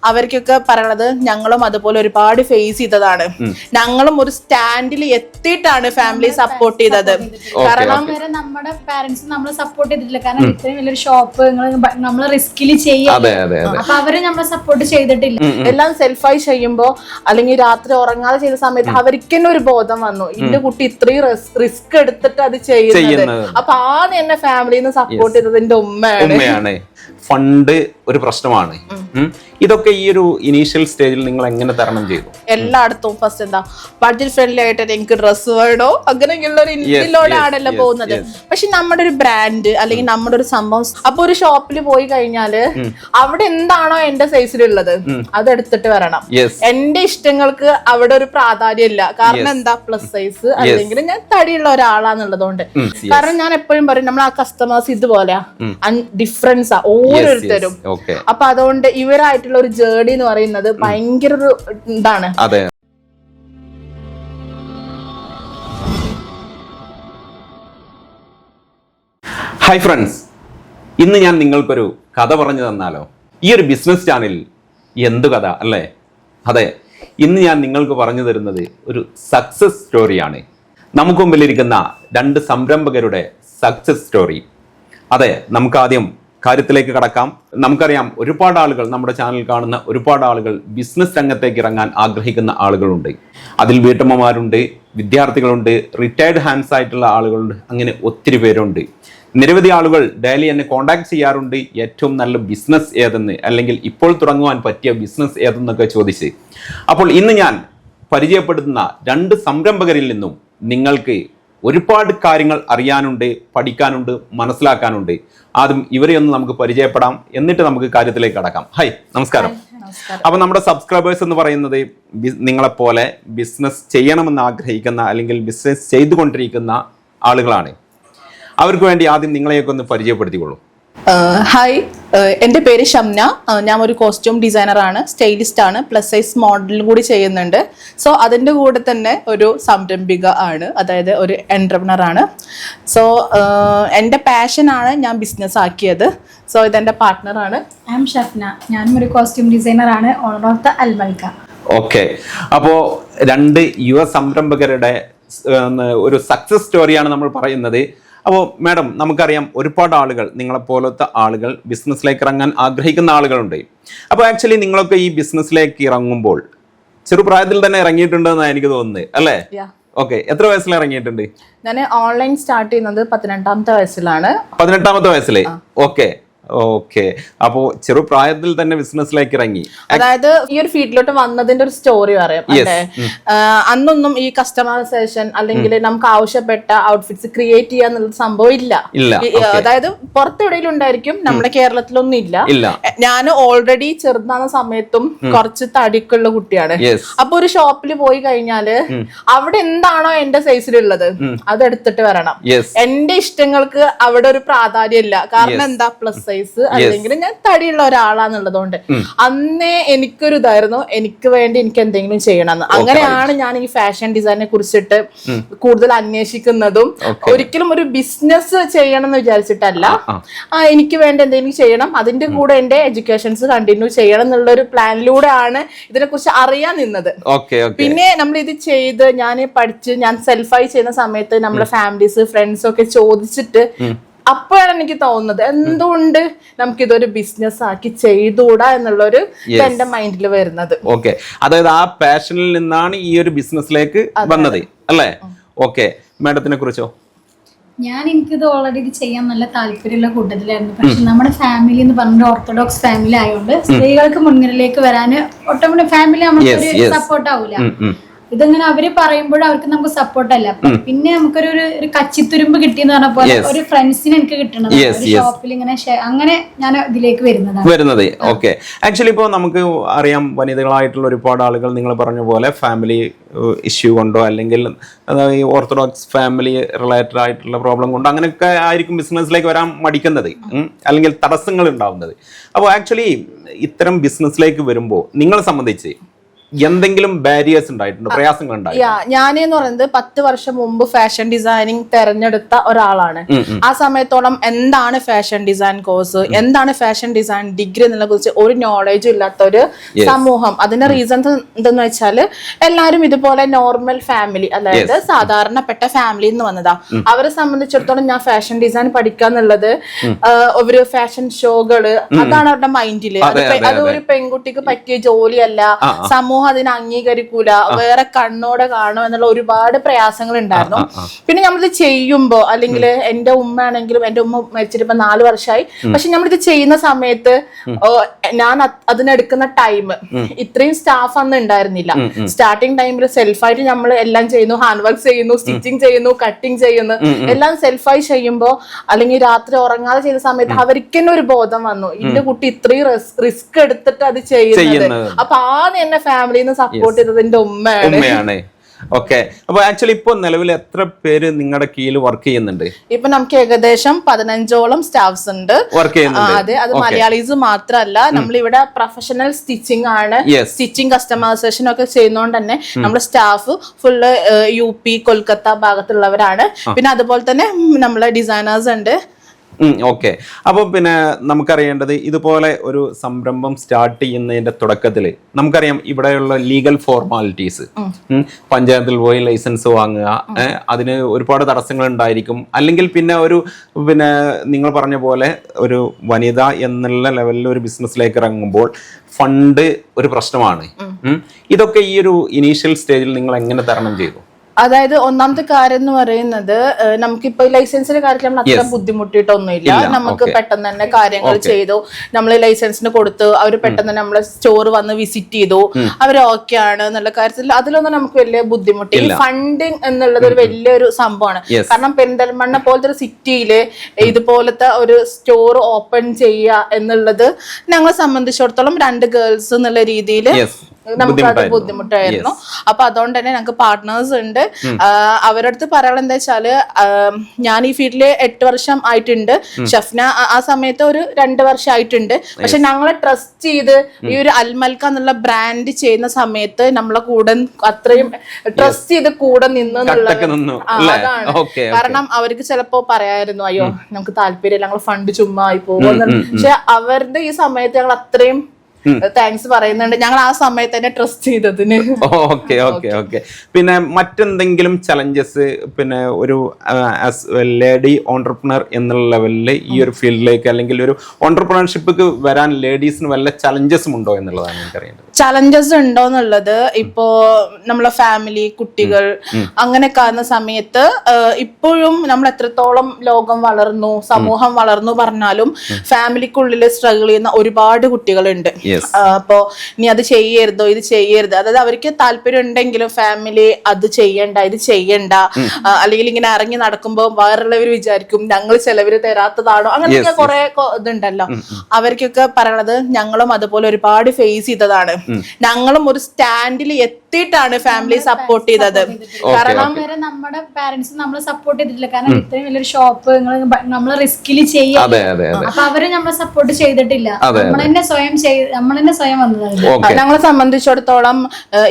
അവർക്കൊക്കെ പറയണത് ഞങ്ങളും അതുപോലെ ഒരുപാട് ഫേസ് ചെയ്തതാണ്. ഞങ്ങളും ഒരു സ്റ്റാൻഡിൽ എത്തിയിട്ടാണ് ഫാമിലി സപ്പോർട്ട് ചെയ്തത്. കാരണം നമ്മുടെ പാരന്റ്സ് നമ്മളെ സപ്പോർട്ട് ചെയ്തിട്ടില്ല. കാരണം ഇത്രയും വലിയൊരു ഷോപ്പ് നമ്മൾ റിസ്കിൽ ചെയ്യാം, അപ്പൊ അവര് നമ്മളെ സപ്പോർട്ട് ചെയ്തിട്ടില്ല. എല്ലാം സെൽഫായി ചെയ്യുമ്പോ അല്ലെങ്കിൽ രാത്രി ഉറങ്ങാതെ ചെയ്ത സമയത്ത് അവർക്ക് തന്നെ ഒരു ബോധം വന്നു, എന്റെ കുട്ടി ഇത്രയും റിസ്ക് എടുത്തിട്ട് അത് ചെയ്യുന്നത്. അപ്പൊ ആദ്യം എന്നെ ഫാമിലിന്ന് സപ്പോർട്ട് ചെയ്തത് എന്റെ ഉമ്മയാണ്. ഫണ്ട് ഒരു പ്രശ്നമാണ്. ഇതൊക്കെ ഈ ഒരു ഇനീഷ്യൽ സ്റ്റേജിൽ നിങ്ങൾ എങ്ങനെ തരണം ചെയ്തു? എല്ലായിടത്തും ഫസ്റ്റ് എന്താ ബഡ്ജറ്റ് ഫ്രണ്ട്ലി ആയിട്ട് എനിക്ക് ഡ്രസ്സ് വേണോ അങ്ങനെയുള്ള ഒരു ഇതിലോടാണല്ലോ പോകുന്നത്. പക്ഷെ നമ്മുടെ ഒരു ബ്രാൻഡ് അല്ലെങ്കിൽ നമ്മുടെ ഒരു സംഭവം, അപ്പൊ ഒരു ഷോപ്പിൽ പോയി കഴിഞ്ഞാല് അവിടെ എന്താണോ എന്റെ സൈസിലുള്ളത് അതെടുത്തിട്ട് വരണം. എന്റെ ഇഷ്ടങ്ങൾക്ക് അവിടെ ഒരു പ്രാധാന്യം ഇല്ല. കാരണം എന്താ, പ്ലസ് സൈസ് അല്ലെങ്കിൽ ഞാൻ തടിയുള്ള ഒരാളാന്നുള്ളതുകൊണ്ട്. കാരണം ഞാൻ എപ്പോഴും പറയും, നമ്മൾ ആ കസ്റ്റമേഴ്സ് ഇതുപോലെ ഡിഫറൻസാ ഓരോരുത്തരും. അപ്പൊ അതുകൊണ്ട് ഇവരായിട്ടുള്ള ഒരു ജേർണി എന്ന് പറയുന്നത് ഭയങ്കര ഒരു ഇതാണ്. ഹായ് ഫ്രണ്ട്സ്, ഇന്ന് ഞാൻ നിങ്ങൾക്കൊരു കഥ പറഞ്ഞു തന്നാലോ? ഈ ഒരു ബിസിനസ് ചാനലിൽ എന്തു കഥ അല്ലേ? അതെ, ഇന്ന് ഞാൻ നിങ്ങൾക്ക് പറഞ്ഞു തരുന്നത് ഒരു സക്സസ് സ്റ്റോറിയാണ്. നമുക്ക് മുമ്പിലിരിക്കുന്ന രണ്ട് സംരംഭകരുടെ സക്സസ് സ്റ്റോറി. അതെ, നമുക്ക് ആദ്യം കാര്യത്തിലേക്ക് കടക്കാം. നമുക്കറിയാം, ഒരുപാട് ആളുകൾ, നമ്മുടെ ചാനൽ കാണുന്ന ഒരുപാട് ആളുകൾ ബിസിനസ് രംഗത്തേക്ക് ഇറങ്ങാൻ ആഗ്രഹിക്കുന്ന ആളുകളുണ്ട്. അതിൽ വീട്ടമ്മമാരുണ്ട്, വിദ്യാർത്ഥികളുണ്ട്, റിട്ടയർഡ് ഹാൻഡ്സ് ആയിട്ടുള്ള ആളുകളുണ്ട്, അങ്ങനെ ഒത്തിരി പേരുണ്ട്. നിരവധി ആളുകൾ ഡെയിലി എന്നെ കോൺടാക്ട് ചെയ്യാറുണ്ട്, ഏറ്റവും നല്ല ബിസിനസ് ഏതെന്ന്, അല്ലെങ്കിൽ ഇപ്പോൾ തുടങ്ങുവാൻ പറ്റിയ ബിസിനസ് ഏതെന്നൊക്കെ ചോദിച്ച്. അപ്പോൾ ഇന്ന് ഞാൻ പരിചയപ്പെടുത്തുന്ന രണ്ട് സംരംഭകരിൽ നിന്നും നിങ്ങൾക്ക് ഒരുപാട് കാര്യങ്ങൾ അറിയാനുണ്ട്, പഠിക്കാനുണ്ട്, മനസ്സിലാക്കാനുണ്ട്. ആദ്യം ഇവരെ ഒന്ന് നമുക്ക് പരിചയപ്പെടാം, എന്നിട്ട് നമുക്ക് കാര്യത്തിലേക്ക് കടക്കാം. ഹായ്, നമസ്കാരം. അപ്പൊ നമ്മുടെ സബ്സ്ക്രൈബേഴ്സ് എന്ന് പറയുന്നത് നിങ്ങളെപ്പോലെ ബിസിനസ് ചെയ്യണമെന്ന് ആഗ്രഹിക്കുന്ന അല്ലെങ്കിൽ ബിസിനസ് ചെയ്തുകൊണ്ടിരിക്കുന്ന ആളുകളാണ്. അവർക്ക് വേണ്ടി ആദ്യം നിങ്ങളെയൊക്കെ ഒന്ന് പരിചയപ്പെടുത്തിക്കൊള്ളൂ. ഹായ്, എൻ്റെ പേര് ഷംന. ഞാൻ ഒരു കോസ്റ്റ്യൂം ഡിസൈനർ ആണ്, സ്റ്റൈലിസ്റ്റ് ആണ്, പ്ലസ് സൈസ് മോഡലും കൂടി ചെയ്യുന്നുണ്ട്. സോ അതിൻ്റെ കൂടെ തന്നെ ഒരു സംരംഭിക ആണ്, അതായത് ഒരു എന്റർപ്രണർ ആണ്. സോ എൻ്റെ പാഷനാണ് ഞാൻ ബിസിനസ് ആക്കിയത്. സോ ഇതെൻ്റെ പാർട്ട്ണറാണ്. I am Shafna. ഞാനും ഒരു കോസ്റ്റ്യൂം ഡിസൈനർ ആണ്, ഓണർ ഓഫ് ദ അൽമൽക്ക. ഓക്കെ, അപ്പോൾ രണ്ട് യുവ സംരംഭകരുടെ ഒരു സക്സസ് സ്റ്റോറിയാണ് നമ്മൾ പറയുന്നത്. അപ്പോൾ മാഡം, നമുക്കറിയാം ഒരുപാട് ആളുകൾ, നിങ്ങളെപ്പോലത്തെ ആളുകൾ ബിസിനസ്സിലേക്ക് ഇറങ്ങാൻ ആഗ്രഹിക്കുന്ന ആളുകളുണ്ട്. അപ്പോൾ ആക്ച്വലി നിങ്ങളൊക്കെ ഈ ബിസിനസ്സിലേക്ക് ഇറങ്ങുമ്പോൾ ചെറുപ്രായത്തിൽ തന്നെ ഇറങ്ങിയിട്ടുണ്ടെന്നാണ് എനിക്ക് തോന്നുന്നത്, അല്ലേ? ഓക്കെ, എത്ര വയസ്സിൽ ഇറങ്ങിയിട്ടുണ്ട്? ഞാൻ ഓൺലൈൻ സ്റ്റാർട്ട് ചെയ്യുന്നത് 18ാമത്തെ വയസ്സിലാണ്. 18ാമത്തെ വയസ്സിൽ? Okay okay. അപ്പോ ചെറുപ്രായത്തിൽ തന്നെ ബിസിനസ്സിലേക്ക് ഇറങ്ങി. അതായത് ഈ ഒരു ഫീൽഡിലോട്ട് വന്നതിന്റെ ഒരു സ്റ്റോറി പറയാം. അന്നൊന്നും ഈ കസ്റ്റമൈസേഷൻ അല്ലെങ്കിൽ നമുക്ക് ആവശ്യപ്പെട്ട ഔട്ട്ഫിറ്റ്സ് ക്രിയേറ്റ് ചെയ്യാന്നുള്ള സംഭവം ഇല്ല. അതായത് പുറത്തെവിടെയും ഉണ്ടായിരിക്കും, നമ്മുടെ കേരളത്തിലൊന്നും ഇല്ല. ഞാൻ ഓൾറെഡി ചെറുതാകുന്ന സമയത്തും കുറച്ച് തടിക്കുള്ള കുട്ടിയാണ്. അപ്പൊ ഒരു ഷോപ്പിൽ പോയി കഴിഞ്ഞാല് അവിടെ എന്താണോ എന്റെ സൈസിലുള്ളത് അതെടുത്തിട്ട് വരണം. എന്റെ ഇഷ്ടങ്ങൾക്ക് അവിടെ ഒരു പ്രാധാന്യം ഇല്ല. കാരണം എന്താ, പ്ലസ് സൈസ് അല്ലെങ്കിൽ ഞാൻ തടിയുള്ള ഒരാളാന്നുള്ളതുകൊണ്ട് അന്നേ എനിക്കൊരു ഇതായിരുന്നു, എനിക്ക് വേണ്ടി എനിക്ക് എന്തെങ്കിലും ചെയ്യണമെന്ന്. അങ്ങനെയാണ് ഞാൻ ഈ ഫാഷൻ ഡിസൈനെ കുറിച്ചിട്ട് കൂടുതൽ അന്വേഷിക്കുന്നതും. ഒരിക്കലും ഒരു ബിസിനസ് ചെയ്യണം എന്ന് വിചാരിച്ചിട്ടല്ല, എനിക്ക് വേണ്ടി എന്തെങ്കിലും ചെയ്യണം, അതിന്റെ കൂടെ എന്റെ എഡ്യൂക്കേഷൻസ് കണ്ടിന്യൂ ചെയ്യണം എന്നുള്ള ഒരു പ്ലാനിലൂടെയാണ് ഇതിനെ കുറിച്ച് അറിയാൻ നിന്നത്. പിന്നെ നമ്മൾ ഇത് ചെയ്ത് ഞാൻ പഠിച്ച് ഞാൻ സെൽഫായി ചെയ്യുന്ന സമയത്ത് നമ്മുടെ ഫാമിലീസ് ഫ്രണ്ട്സ് ഒക്കെ ചോദിച്ചിട്ട് അപ്പോഴാണ് എനിക്ക് തോന്നുന്നത് എന്തുകൊണ്ട് നമുക്കിതൊരു ബിസിനസ് ആക്കി ചെയ്തുകൂടാ എന്നുള്ളൊരു എന്റെ മൈൻഡിൽ വരുന്നത്. ഓക്കെ, അതായത് ആ പാഷനിൽ നിന്നാണ് ഈ ഒരു ബിസിനസ്സിലേക്ക് വന്നത്, അല്ലേ? ഓക്കെ, മാഡത്തിനെ കുറിച്ചോ? എനിക്കിത് ഓൾറെഡി ഇത് ചെയ്യാൻ നല്ല താല്പര്യമുള്ള കൂട്ടത്തിലായിരുന്നു. പക്ഷെ നമ്മുടെ ഫാമിലി എന്ന് പറഞ്ഞ ഓർത്തഡോക്സ് ഫാമിലി ആയതുകൊണ്ട് സ്ത്രീകൾക്ക് മുൻനിരയിലേക്ക് വരാൻ ഓട്ടോമാറ്റിക് ഫാമിലി നമുക്ക് സപ്പോർട്ട് ആവൂല. ഇതങ്ങനെ അവര് പറയുമ്പോഴും അവർക്ക് നമുക്ക് സപ്പോർട്ടല്ല. പിന്നെ നമുക്കൊരു ഒരു കച്ചിത്തുരുമ്പ് കിട്ടിയെന്ന് പറഞ്ഞ പോലെ ഒരു ഫ്രണ്ട്സിന് എനിക്ക് കിട്ടണത് ഷോപ്പിൽ ഇങ്ങനെ അങ്ങനെ ഞാൻ ഇതിലേക്ക് വരുന്നത്. ഓക്കെ, ആക്ച്വലി ഇപ്പോൾ നമുക്ക് അറിയാം, വനിതകളായിട്ടുള്ള ഒരുപാട് ആളുകൾ നിങ്ങൾ പറഞ്ഞ പോലെ ഫാമിലി ഇഷ്യൂ കൊണ്ടോ അല്ലെങ്കിൽ ഈ ഓർത്തഡോക്സ് ഫാമിലി റിലേറ്റഡ് ആയിട്ടുള്ള പ്രോബ്ലം കൊണ്ടോ അങ്ങനെയൊക്കെ ആയിരിക്കും ബിസിനസ്സിലേക്ക് വരാൻ മടിക്കുന്നത്, അല്ലെങ്കിൽ തടസ്സങ്ങൾ ഉണ്ടാവുന്നത്. അപ്പോൾ ആക്ച്വലി ഇത്തരം ബിസിനസ്സിലേക്ക് വരുമ്പോൾ നിങ്ങളെ സംബന്ധിച്ച് എന്തെങ്കിലും ബാരിയേഴ്സ് ഉണ്ടായിട്ടുണ്ടോ, പ്രയാസങ്ങൾ ഉണ്ടായിട്ടുണ്ടോ? ഞാനെന്ന് പറയുന്നത് 10 വർഷം മുമ്പ് ഫാഷൻ ഡിസൈനിങ് തെരഞ്ഞെടുത്ത ഒരാളാണ്. ആ സമയത്തോളം എന്താണ് ഫാഷൻ ഡിസൈൻ കോഴ്സ്, എന്താണ് ഫാഷൻ ഡിസൈൻ ഡിഗ്രി എന്നുള്ള കുറിച്ച് ഒരു നോളേജും ഇല്ലാത്ത ഒരു സമൂഹം. അതിന്റെ റീസൺസ് എന്തെന്ന് വെച്ചാൽ എല്ലാരും ഇതുപോലെ നോർമൽ ഫാമിലി, അതായത് സാധാരണപ്പെട്ട ഫാമിലി എന്ന് വന്നതാ. അവരെ സംബന്ധിച്ചിടത്തോളം ഞാൻ ഫാഷൻ ഡിസൈൻ പഠിക്കാന്നുള്ളത് ഒരു ഫാഷൻ ഷോകള്, അതാണ് അവരുടെ മൈൻഡില്. അത് ഒരു പെൺകുട്ടിക്ക് പറ്റിയ ജോലിയല്ല, സമൂഹം അതിനെ അംഗീകരിക്കൂല, വേറെ കണ്ണോടെ കാണും എന്നുള്ള ഒരുപാട് പ്രയാസങ്ങൾ ഉണ്ടായിരുന്നു. പിന്നെ നമ്മളിത് ചെയ്യുമ്പോ, അല്ലെങ്കിൽ എന്റെ ഉമ്മ ആണെങ്കിലും, എന്റെ ഉമ്മ മരിച്ചിട്ട് 4 വർഷമായി, പക്ഷെ നമ്മളിത് ചെയ്യുന്ന സമയത്ത് ഞാൻ അതിനെടുക്കുന്ന ടൈം, ഇത്രയും സ്റ്റാഫ് അന്ന് ഉണ്ടായിരുന്നില്ല. സ്റ്റാർട്ടിങ് ടൈമിൽ സെൽഫായിട്ട് നമ്മൾ എല്ലാം ചെയ്യുന്നു, ഹാൻഡ് വർക്ക് ചെയ്യുന്നു, സ്റ്റിച്ചിങ് ചെയ്യുന്നു, കട്ടിങ് ചെയ്യുന്നു, എല്ലാം സെൽഫായി ചെയ്യുമ്പോ, അല്ലെങ്കിൽ രാത്രി ഉറങ്ങാതെ ചെയ്യുന്ന സമയത്ത് അവർക്ക് തന്നെ ഒരു ബോധം വന്നു, ഇന്റെ കുട്ടി ഇത്രയും റിസ്ക് എടുത്തിട്ട് അത് ചെയ്യുന്നത്. അപ്പൊ എന്നെ ഫാമിലിന്ന് സപ്പോർട്ട് ചെയ്തത് എന്റെ ഉമ്മയാണ്. ഓക്കെ. അപ്പൊ ആക്ച്വലി ഇപ്പൊ നിലവിൽ എത്ര പേര് നിങ്ങളുടെ കീഴിൽ വർക്ക് ചെയ്യുന്നുണ്ട്? ഇപ്പൊ നമുക്ക് ഏകദേശം 15ഓളം സ്റ്റാഫ്സ് ഉണ്ട് വർക്ക് ചെയ്യുന്നുണ്ട്. അതെ, അത് മലയാളീസ് മാത്രമല്ല, നമ്മളിവിടെ പ്രൊഫഷണൽ സ്റ്റിച്ചിങ് ആണ്, സ്റ്റിച്ചിങ് കസ്റ്റമൈസേഷൻ ഒക്കെ ചെയ്യുന്നോണ്ട് തന്നെ നമ്മുടെ സ്റ്റാഫ് ഫുള്ള് UP, കൊൽക്കത്ത ഭാഗത്തുള്ളവരാണ്. പിന്നെ അതുപോലെ തന്നെ നമ്മളെ ഡിസൈനേഴ്സ് ഉണ്ട്. ഓക്കെ. അപ്പോൾ പിന്നെ നമുക്കറിയേണ്ടത്, ഇതുപോലെ ഒരു സംരംഭം സ്റ്റാർട്ട് ചെയ്യുന്നതിന്റെ തുടക്കത്തിൽ നമുക്കറിയാം ഇവിടെയുള്ള ലീഗൽ ഫോർമാലിറ്റീസ്, പഞ്ചായത്തിൽ പോയി ലൈസൻസ് വാങ്ങുക, അതിന് ഒരുപാട് തടസ്സങ്ങൾ ഉണ്ടായിരിക്കും. അല്ലെങ്കിൽ പിന്നെ നിങ്ങൾ പറഞ്ഞ പോലെ ഒരു വനിത എന്നുള്ള ലെവലിൽ ഒരു ബിസിനസ്സിലേക്ക് ഇറങ്ങുമ്പോൾ ഫണ്ട് ഒരു പ്രശ്നമാണ്. ഇതൊക്കെ ഈ ഒരു ഇനീഷ്യൽ സ്റ്റേജിൽ നിങ്ങൾ എങ്ങനെ തരണം ചെയ്തു? അതായത് ഒന്നാമത്തെ കാര്യം എന്ന് പറയുന്നത്, നമുക്കിപ്പോ ലൈസൻസിന്റെ കാര്യത്തിൽ നമ്മൾ അത്ര ബുദ്ധിമുട്ടിയിട്ടൊന്നുമില്ല. നമുക്ക് പെട്ടെന്ന് തന്നെ കാര്യങ്ങൾ ചെയ്തു. നമ്മൾ ലൈസൻസിന് കൊടുത്തു, അവർ പെട്ടെന്ന് തന്നെ നമ്മളെ സ്റ്റോർ വന്ന് വിസിറ്റ് ചെയ്തു, അവർ ഓക്കെ ആണ് എന്നുള്ള കാര്യത്തിൽ അതിലൊന്നും നമുക്ക് വലിയ ബുദ്ധിമുട്ടില്ല. ഫണ്ടിങ് എന്നുള്ളത് ഒരു വലിയൊരു സംഭവമാണ്. കാരണം പെരിന്തൽമണ്ണ പോലത്തെ ഒരു സിറ്റിയില് ഇതുപോലത്തെ ഒരു സ്റ്റോർ ഓപ്പൺ ചെയ്യുക എന്നുള്ളത് ഞങ്ങളെ സംബന്ധിച്ചിടത്തോളം 2 ഗേൾസ് എന്നുള്ള രീതിയിൽ നമുക്കത് ബുദ്ധിമുട്ടായിരുന്നു. അപ്പൊ അതുകൊണ്ട് തന്നെ ഞങ്ങൾക്ക് പാർട്ട്നേഴ്സ് ഉണ്ട്. അവരുടെ അടുത്ത് പറയാനുള്ള എന്താ വെച്ചാല്, ഞാൻ ഈ ഫീൽഡില് 8 വർഷം ആയിട്ടുണ്ട്, ഷഫ്ന ആ സമയത്ത് ഒരു 2 വർഷം ആയിട്ടുണ്ട്. പക്ഷെ ഞങ്ങളെ ട്രസ്റ്റ് ചെയ്ത് ഈ ഒരു അൽമൽക്ക എന്നുള്ള ബ്രാൻഡ് ചെയ്യുന്ന സമയത്ത് നമ്മളെ കൂടെ അത്രയും ട്രസ്റ്റ് ചെയ്ത് കൂടെ നിന്നു എന്നുള്ളത് അതാണ്. കാരണം അവർക്ക് ചിലപ്പോ പറയായിരുന്നു, അയ്യോ നമുക്ക് താല്പര്യമില്ല, ഞങ്ങൾ ഫണ്ട് ചുമ്മാ ആയി പോകുന്നു. പക്ഷെ അവരുടെ ഈ സമയത്ത് ഞങ്ങൾ അത്രയും താങ്ക്സ് പറയുന്നുണ്ട്, ഞങ്ങൾ ആ സമയത്ത് തന്നെ ട്രസ്റ്റ് ചെയ്തതിന്. ഓക്കെ. പിന്നെ മറ്റെന്തെങ്കിലും ചലഞ്ചസ്, പിന്നെ ഒരു ലേഡി ഓൺടർപ്രണർ എന്നുള്ള ലെവലിൽ ഈ ഒരു ഫീൽഡിലേക്ക്, അല്ലെങ്കിൽ ഒരു ഓൺടർപ്രണർഷിപ്പ് വരാൻ ലേഡീസിന് വല്ല ചലഞ്ചസും ഉണ്ടോ എന്നുള്ളതാണ് എനിക്ക് അറിയേണ്ടത്. ചലഞ്ചസ് ഉണ്ടോ എന്നുള്ളത്, ഇപ്പോ നമ്മളെ ഫാമിലി, കുട്ടികൾ അങ്ങനെയൊക്കെ ആകുന്ന സമയത്ത് ഇപ്പോഴും നമ്മൾ എത്രത്തോളം ലോകം വളർന്നു, സമൂഹം വളർന്നു പറഞ്ഞാലും ഫാമിലിക്കുള്ളിൽ സ്ട്രഗിൾ ചെയ്യുന്ന ഒരുപാട് കുട്ടികളുണ്ട്. അപ്പോ നീ അത് ചെയ്യരുതോ, ഇത് ചെയ്യരുത്, അതായത് അവർക്ക് താല്പര്യം ഉണ്ടെങ്കിലും ഫാമിലി അത് ചെയ്യണ്ട, ഇത് ചെയ്യണ്ട, അല്ലെങ്കിൽ ഇങ്ങനെ ഇറങ്ങി നടക്കുമ്പോ വേറുള്ളവർ വിചാരിക്കും ഞങ്ങൾ ചെലവര് തരാത്തതാണോ, അങ്ങനെയൊക്കെ കുറെ ഇതുണ്ടല്ലോ. അവർക്കൊക്കെ പറയണത്, ഞങ്ങളും അതുപോലെ ഒരുപാട് ഫേസ് ചെയ്തതാണ്. ഞങ്ങളും ഒരു സ്റ്റാൻഡിൽ എത്തിയിട്ടാണ് ഫാമിലി സപ്പോർട്ട് ചെയ്തത്. കാരണം നമ്മുടെ പാരന്റ്സ് നമ്മളെ സപ്പോർട്ട് ചെയ്തിട്ടില്ല. കാരണം ഇത്രയും വലിയൊരു ഷോപ്പ് നമ്മളെ റിസ്കിൽ ചെയ്യാം, അപ്പൊ അവര് നമ്മളെ സപ്പോർട്ട് ചെയ്തിട്ടില്ല. നമ്മളെന്നെ സ്വയം വന്നതാണ്. ഞങ്ങളെ സംബന്ധിച്ചിടത്തോളം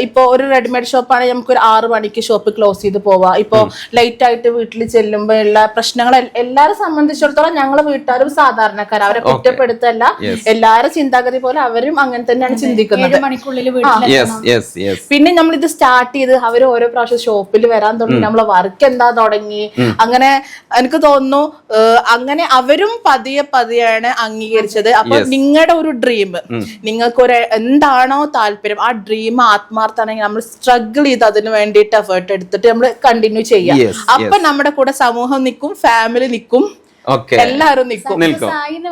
ഇപ്പൊ ഒരു റെഡിമെയ്ഡ് ഷോപ്പാണെങ്കിൽ നമുക്ക് ഒരു 6 മണിക്ക് ഷോപ്പ് ക്ലോസ് ചെയ്ത് പോവാം. ഇപ്പൊ ലൈറ്റ് ആയിട്ട് വീട്ടിൽ ചെല്ലുമ്പോ ഉള്ള പ്രശ്നങ്ങൾ എല്ലാരും സംബന്ധിച്ചിടത്തോളം ഞങ്ങളെ വീട്ടുകാരും സാധാരണക്കാർ, അവരെ കുറ്റപ്പെടുത്തല്ല, എല്ലാരും ചിന്താഗതി പോലെ അവരും അങ്ങനെ തന്നെയാണ് ചിന്തിക്കുന്നത്. പിന്നെ നമ്മൾ ഇത് സ്റ്റാർട്ട് ചെയ്ത് അവർ ഓരോ പ്രാവശ്യം ഷോപ്പിൽ വരാൻ തുടങ്ങി, നമ്മളെ വർക്ക് എന്താ തുടങ്ങി, അങ്ങനെ എനിക്ക് തോന്നുന്നു അങ്ങനെ അവരും പതിയെയാണ് അംഗീകരിച്ചത്. അപ്പൊ നിങ്ങളുടെ ഒരു ഡ്രീം, നിങ്ങൾക്ക് ഒരു എന്താണോ താല്പര്യം, ആ ഡ്രീം ആത്മാർത്ഥാണെങ്കിൽ നമ്മൾ സ്ട്രഗിൾ ചെയ്ത് അതിന് വേണ്ടിയിട്ട് എഫേർട്ട് എടുത്തിട്ട് നമ്മൾ കണ്ടിന്യൂ ചെയ്യാം. അപ്പൊ നമ്മുടെ കൂടെ സമൂഹം നിൽക്കും, ഫാമിലി നിൽക്കും, എല്ലാരും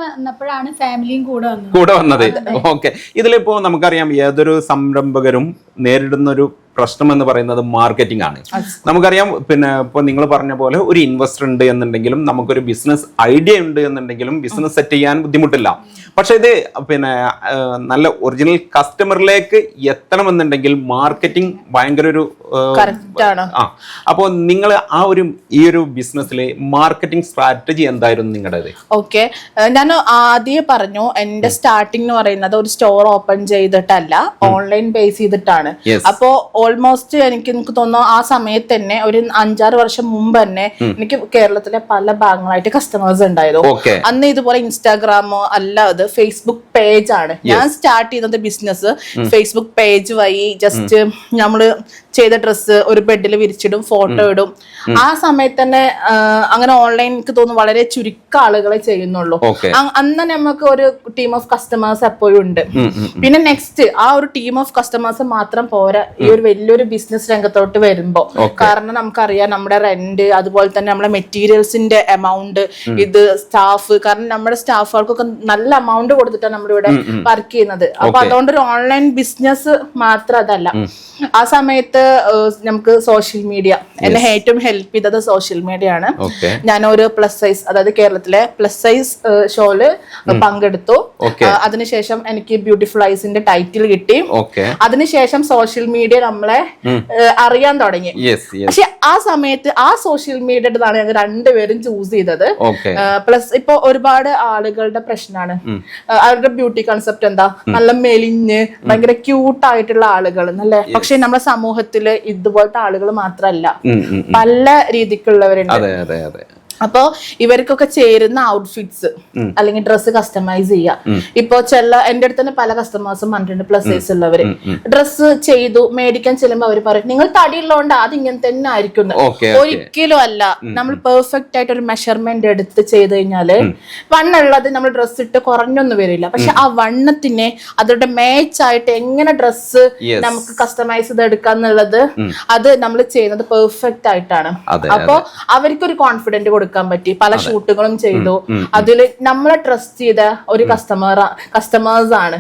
വന്നപ്പോഴാണ് ഫാമിലിയും കൂടെ വന്നത്. ഓക്കെ. ഇതിലിപ്പോ നമുക്കറിയാം ഏതൊരു സംരംഭകരും നേരിടുന്ന ഒരു പ്രശ്നം എന്ന് പറയുന്നത് മാർക്കറ്റിംഗ് ആണ്. നമുക്കറിയാം, പിന്നെ ഇപ്പൊ നിങ്ങൾ പറഞ്ഞ പോലെ ഒരു ഇൻവെസ്റ്റർ ഉണ്ട് എന്നുണ്ടെങ്കിലും നമുക്കൊരു ബിസിനസ് ഐഡിയ ഉണ്ട് എന്നുണ്ടെങ്കിലും ബിസിനസ് സെറ്റ് ചെയ്യാൻ ബുദ്ധിമുട്ടില്ല. പക്ഷെ ഇത് പിന്നെ നല്ല ഒറിജിനൽ കസ്റ്റമറിലേക്ക് എത്തണമെന്നുണ്ടെങ്കിൽ മാർക്കറ്റിംഗ് ഭയങ്കര ഒരു അപ്പോൾ നിങ്ങൾ ഈ ഒരു ബിസിനസ്സിലെ മാർക്കറ്റിംഗ് സ്ട്രാറ്റജി എന്തായിരുന്നു നിങ്ങളുടേത്? ഓക്കെ, ഞാൻ ആദ്യം പറഞ്ഞു എന്റെ സ്റ്റാർട്ടിംഗ് എന്ന് പറയുന്നത് ഒരു സ്റ്റോർ ഓപ്പൺ ചെയ്തിട്ടല്ല, ഓൺലൈൻ ബേസ് ചെയ്തിട്ടാണ്. അപ്പോ ഓൾമോസ്റ്റ് എനിക്ക് തോന്നുന്നു ആ സമയത്ത് തന്നെ ഒരു 5-6 വർഷം മുമ്പ് തന്നെ എനിക്ക് കേരളത്തിലെ പല ഭാഗങ്ങളായിട്ട് കസ്റ്റമേഴ്സ് ഉണ്ടായിരുന്നു. അന്ന് ഇതുപോലെ ഇൻസ്റ്റാഗ്രാമോ അല്ലാതെ ഫേസ്ബുക്ക് പേജ് ആണ് ഞാൻ സ്റ്റാർട്ട് ചെയ്യുന്നത്. ബിസിനസ് ഫേസ്ബുക്ക് പേജ് വഴി ജസ്റ്റ് നമ്മള് ചെയ്ത ഡ്രസ്സ് ഒരു ബെഡിൽ വിരിച്ചിടും, ഫോട്ടോ ഇടും. ആ സമയത്ത് തന്നെ അങ്ങനെ ഓൺലൈൻ എനിക്ക് തോന്നുന്നു വളരെ ചുരുക്കം ആളുകളെ ചെയ്യുന്നുള്ളൂ. അന്ന് നമുക്ക് ഒരു ടീം ഓഫ് കസ്റ്റമേഴ്സ് എപ്പോഴും ഉണ്ട്. പിന്നെ നെക്സ്റ്റ് ആ ഒരു ടീം ഓഫ് കസ്റ്റമേഴ്സ് മാത്രം പോരാ ഈ ഒരു വലിയൊരു ബിസിനസ് രംഗത്തോട്ട് വരുമ്പോ. കാരണം നമുക്കറിയാം നമ്മുടെ റെന്റ്, അതുപോലെ തന്നെ നമ്മുടെ മെറ്റീരിയൽസിന്റെ എമൗണ്ട്, ഇത് സ്റ്റാഫ്, കാരണം നമ്മുടെ സ്റ്റാഫുകൾക്കൊക്കെ നല്ല എമൗണ്ട് കൊടുത്തിട്ടാണ് നമ്മളിവിടെ വർക്ക് ചെയ്യുന്നത്. അപ്പൊ അതുകൊണ്ട് ഒരു ഓൺലൈൻ ബിസിനസ് മാത്രം അതല്ല. ആ സമയത്ത് നമുക്ക് സോഷ്യൽ മീഡിയ, എന്നെ ഏറ്റവും ഹെൽപ്പ് ചെയ്തത് സോഷ്യൽ മീഡിയ ആണ്. ഞാനൊരു പ്ലസ് സൈസ്, അതായത് കേരളത്തിലെ പ്ലസ് സൈസ് ഷോയില് പങ്കെടുത്തു. അതിനുശേഷം എനിക്ക് ബ്യൂട്ടിഫുൾ ഐസിന്റെ ടൈറ്റിൽ കിട്ടി. അതിനുശേഷം സോഷ്യൽ മീഡിയ നമ്മളെ അറിയാൻ തുടങ്ങി. പക്ഷെ ആ സമയത്ത് ആ സോഷ്യൽ മീഡിയയുടേതാണ് ഞങ്ങൾ രണ്ടുപേരും ചൂസ് ചെയ്തത്. പ്ലസ് ഇപ്പൊ ഒരുപാട് ആളുകളുടെ പ്രശ്നമാണ് അവരുടെ ബ്യൂട്ടി കൺസെപ്റ്റ് എന്താ, നല്ല മെലിഞ്ഞ് ഭയങ്കര ക്യൂട്ട് ആയിട്ടുള്ള ആളുകൾ അല്ലേ. പക്ഷെ നമ്മുടെ സമൂഹത്തില് ഇതുപോലത്തെ ആളുകൾ മാത്രല്ല, പല രീതിക്കുള്ളവരുണ്ട്. അപ്പോ ഇവർക്കൊക്കെ ചേരുന്ന ഔട്ട്ഫിറ്റ്സ് അല്ലെങ്കിൽ ഡ്രസ്സ് കസ്റ്റമൈസ് ചെയ്യാം. ഇപ്പൊ എന്റെ അടുത്ത് തന്നെ പല കസ്റ്റമേഴ്സും പറഞ്ഞിട്ടുണ്ട്, പ്ലസ് സൈസ് ഉള്ളവര് ഡ്രസ്സ് ചെയ്തു മേടിക്കാൻ ചെല്ലുമ്പോ അവര് പറയും നിങ്ങൾ തടിയുള്ളതുകൊണ്ട് അത് ഇങ്ങനെ തന്നെ ആയിരിക്കും. ഒരിക്കലും അല്ല. നമ്മൾ പെർഫെക്റ്റ് ആയിട്ട് ഒരു മെഷർമെന്റ് എടുത്ത് ചെയ്ത് കഴിഞ്ഞാല് വണ്ണുള്ളത് നമ്മൾ ഡ്രസ്സ് ഇട്ട് കുറഞ്ഞൊന്നും വരില്ല. പക്ഷെ ആ വണ്ണത്തിനെ അതോടെ മാച്ച് ആയിട്ട് എങ്ങനെ ഡ്രസ്സ് നമുക്ക് കസ്റ്റമൈസ് ചെയ്ത് എടുക്കാന്നുള്ളത് അത് നമ്മൾ ചെയ്യുന്നത് പെർഫെക്റ്റ് ആയിട്ടാണ്. അപ്പൊ അവർക്കൊരു കോൺഫിഡന്റ് കൊടുക്കാൻ പറ്റി. പല ഷൂട്ടുകളും ചെയ്തു. അതില് നമ്മളെ ട്രസ്റ്റ് ചെയ്ത ഒരു കസ്റ്റമേഴ്സ് ആണ്.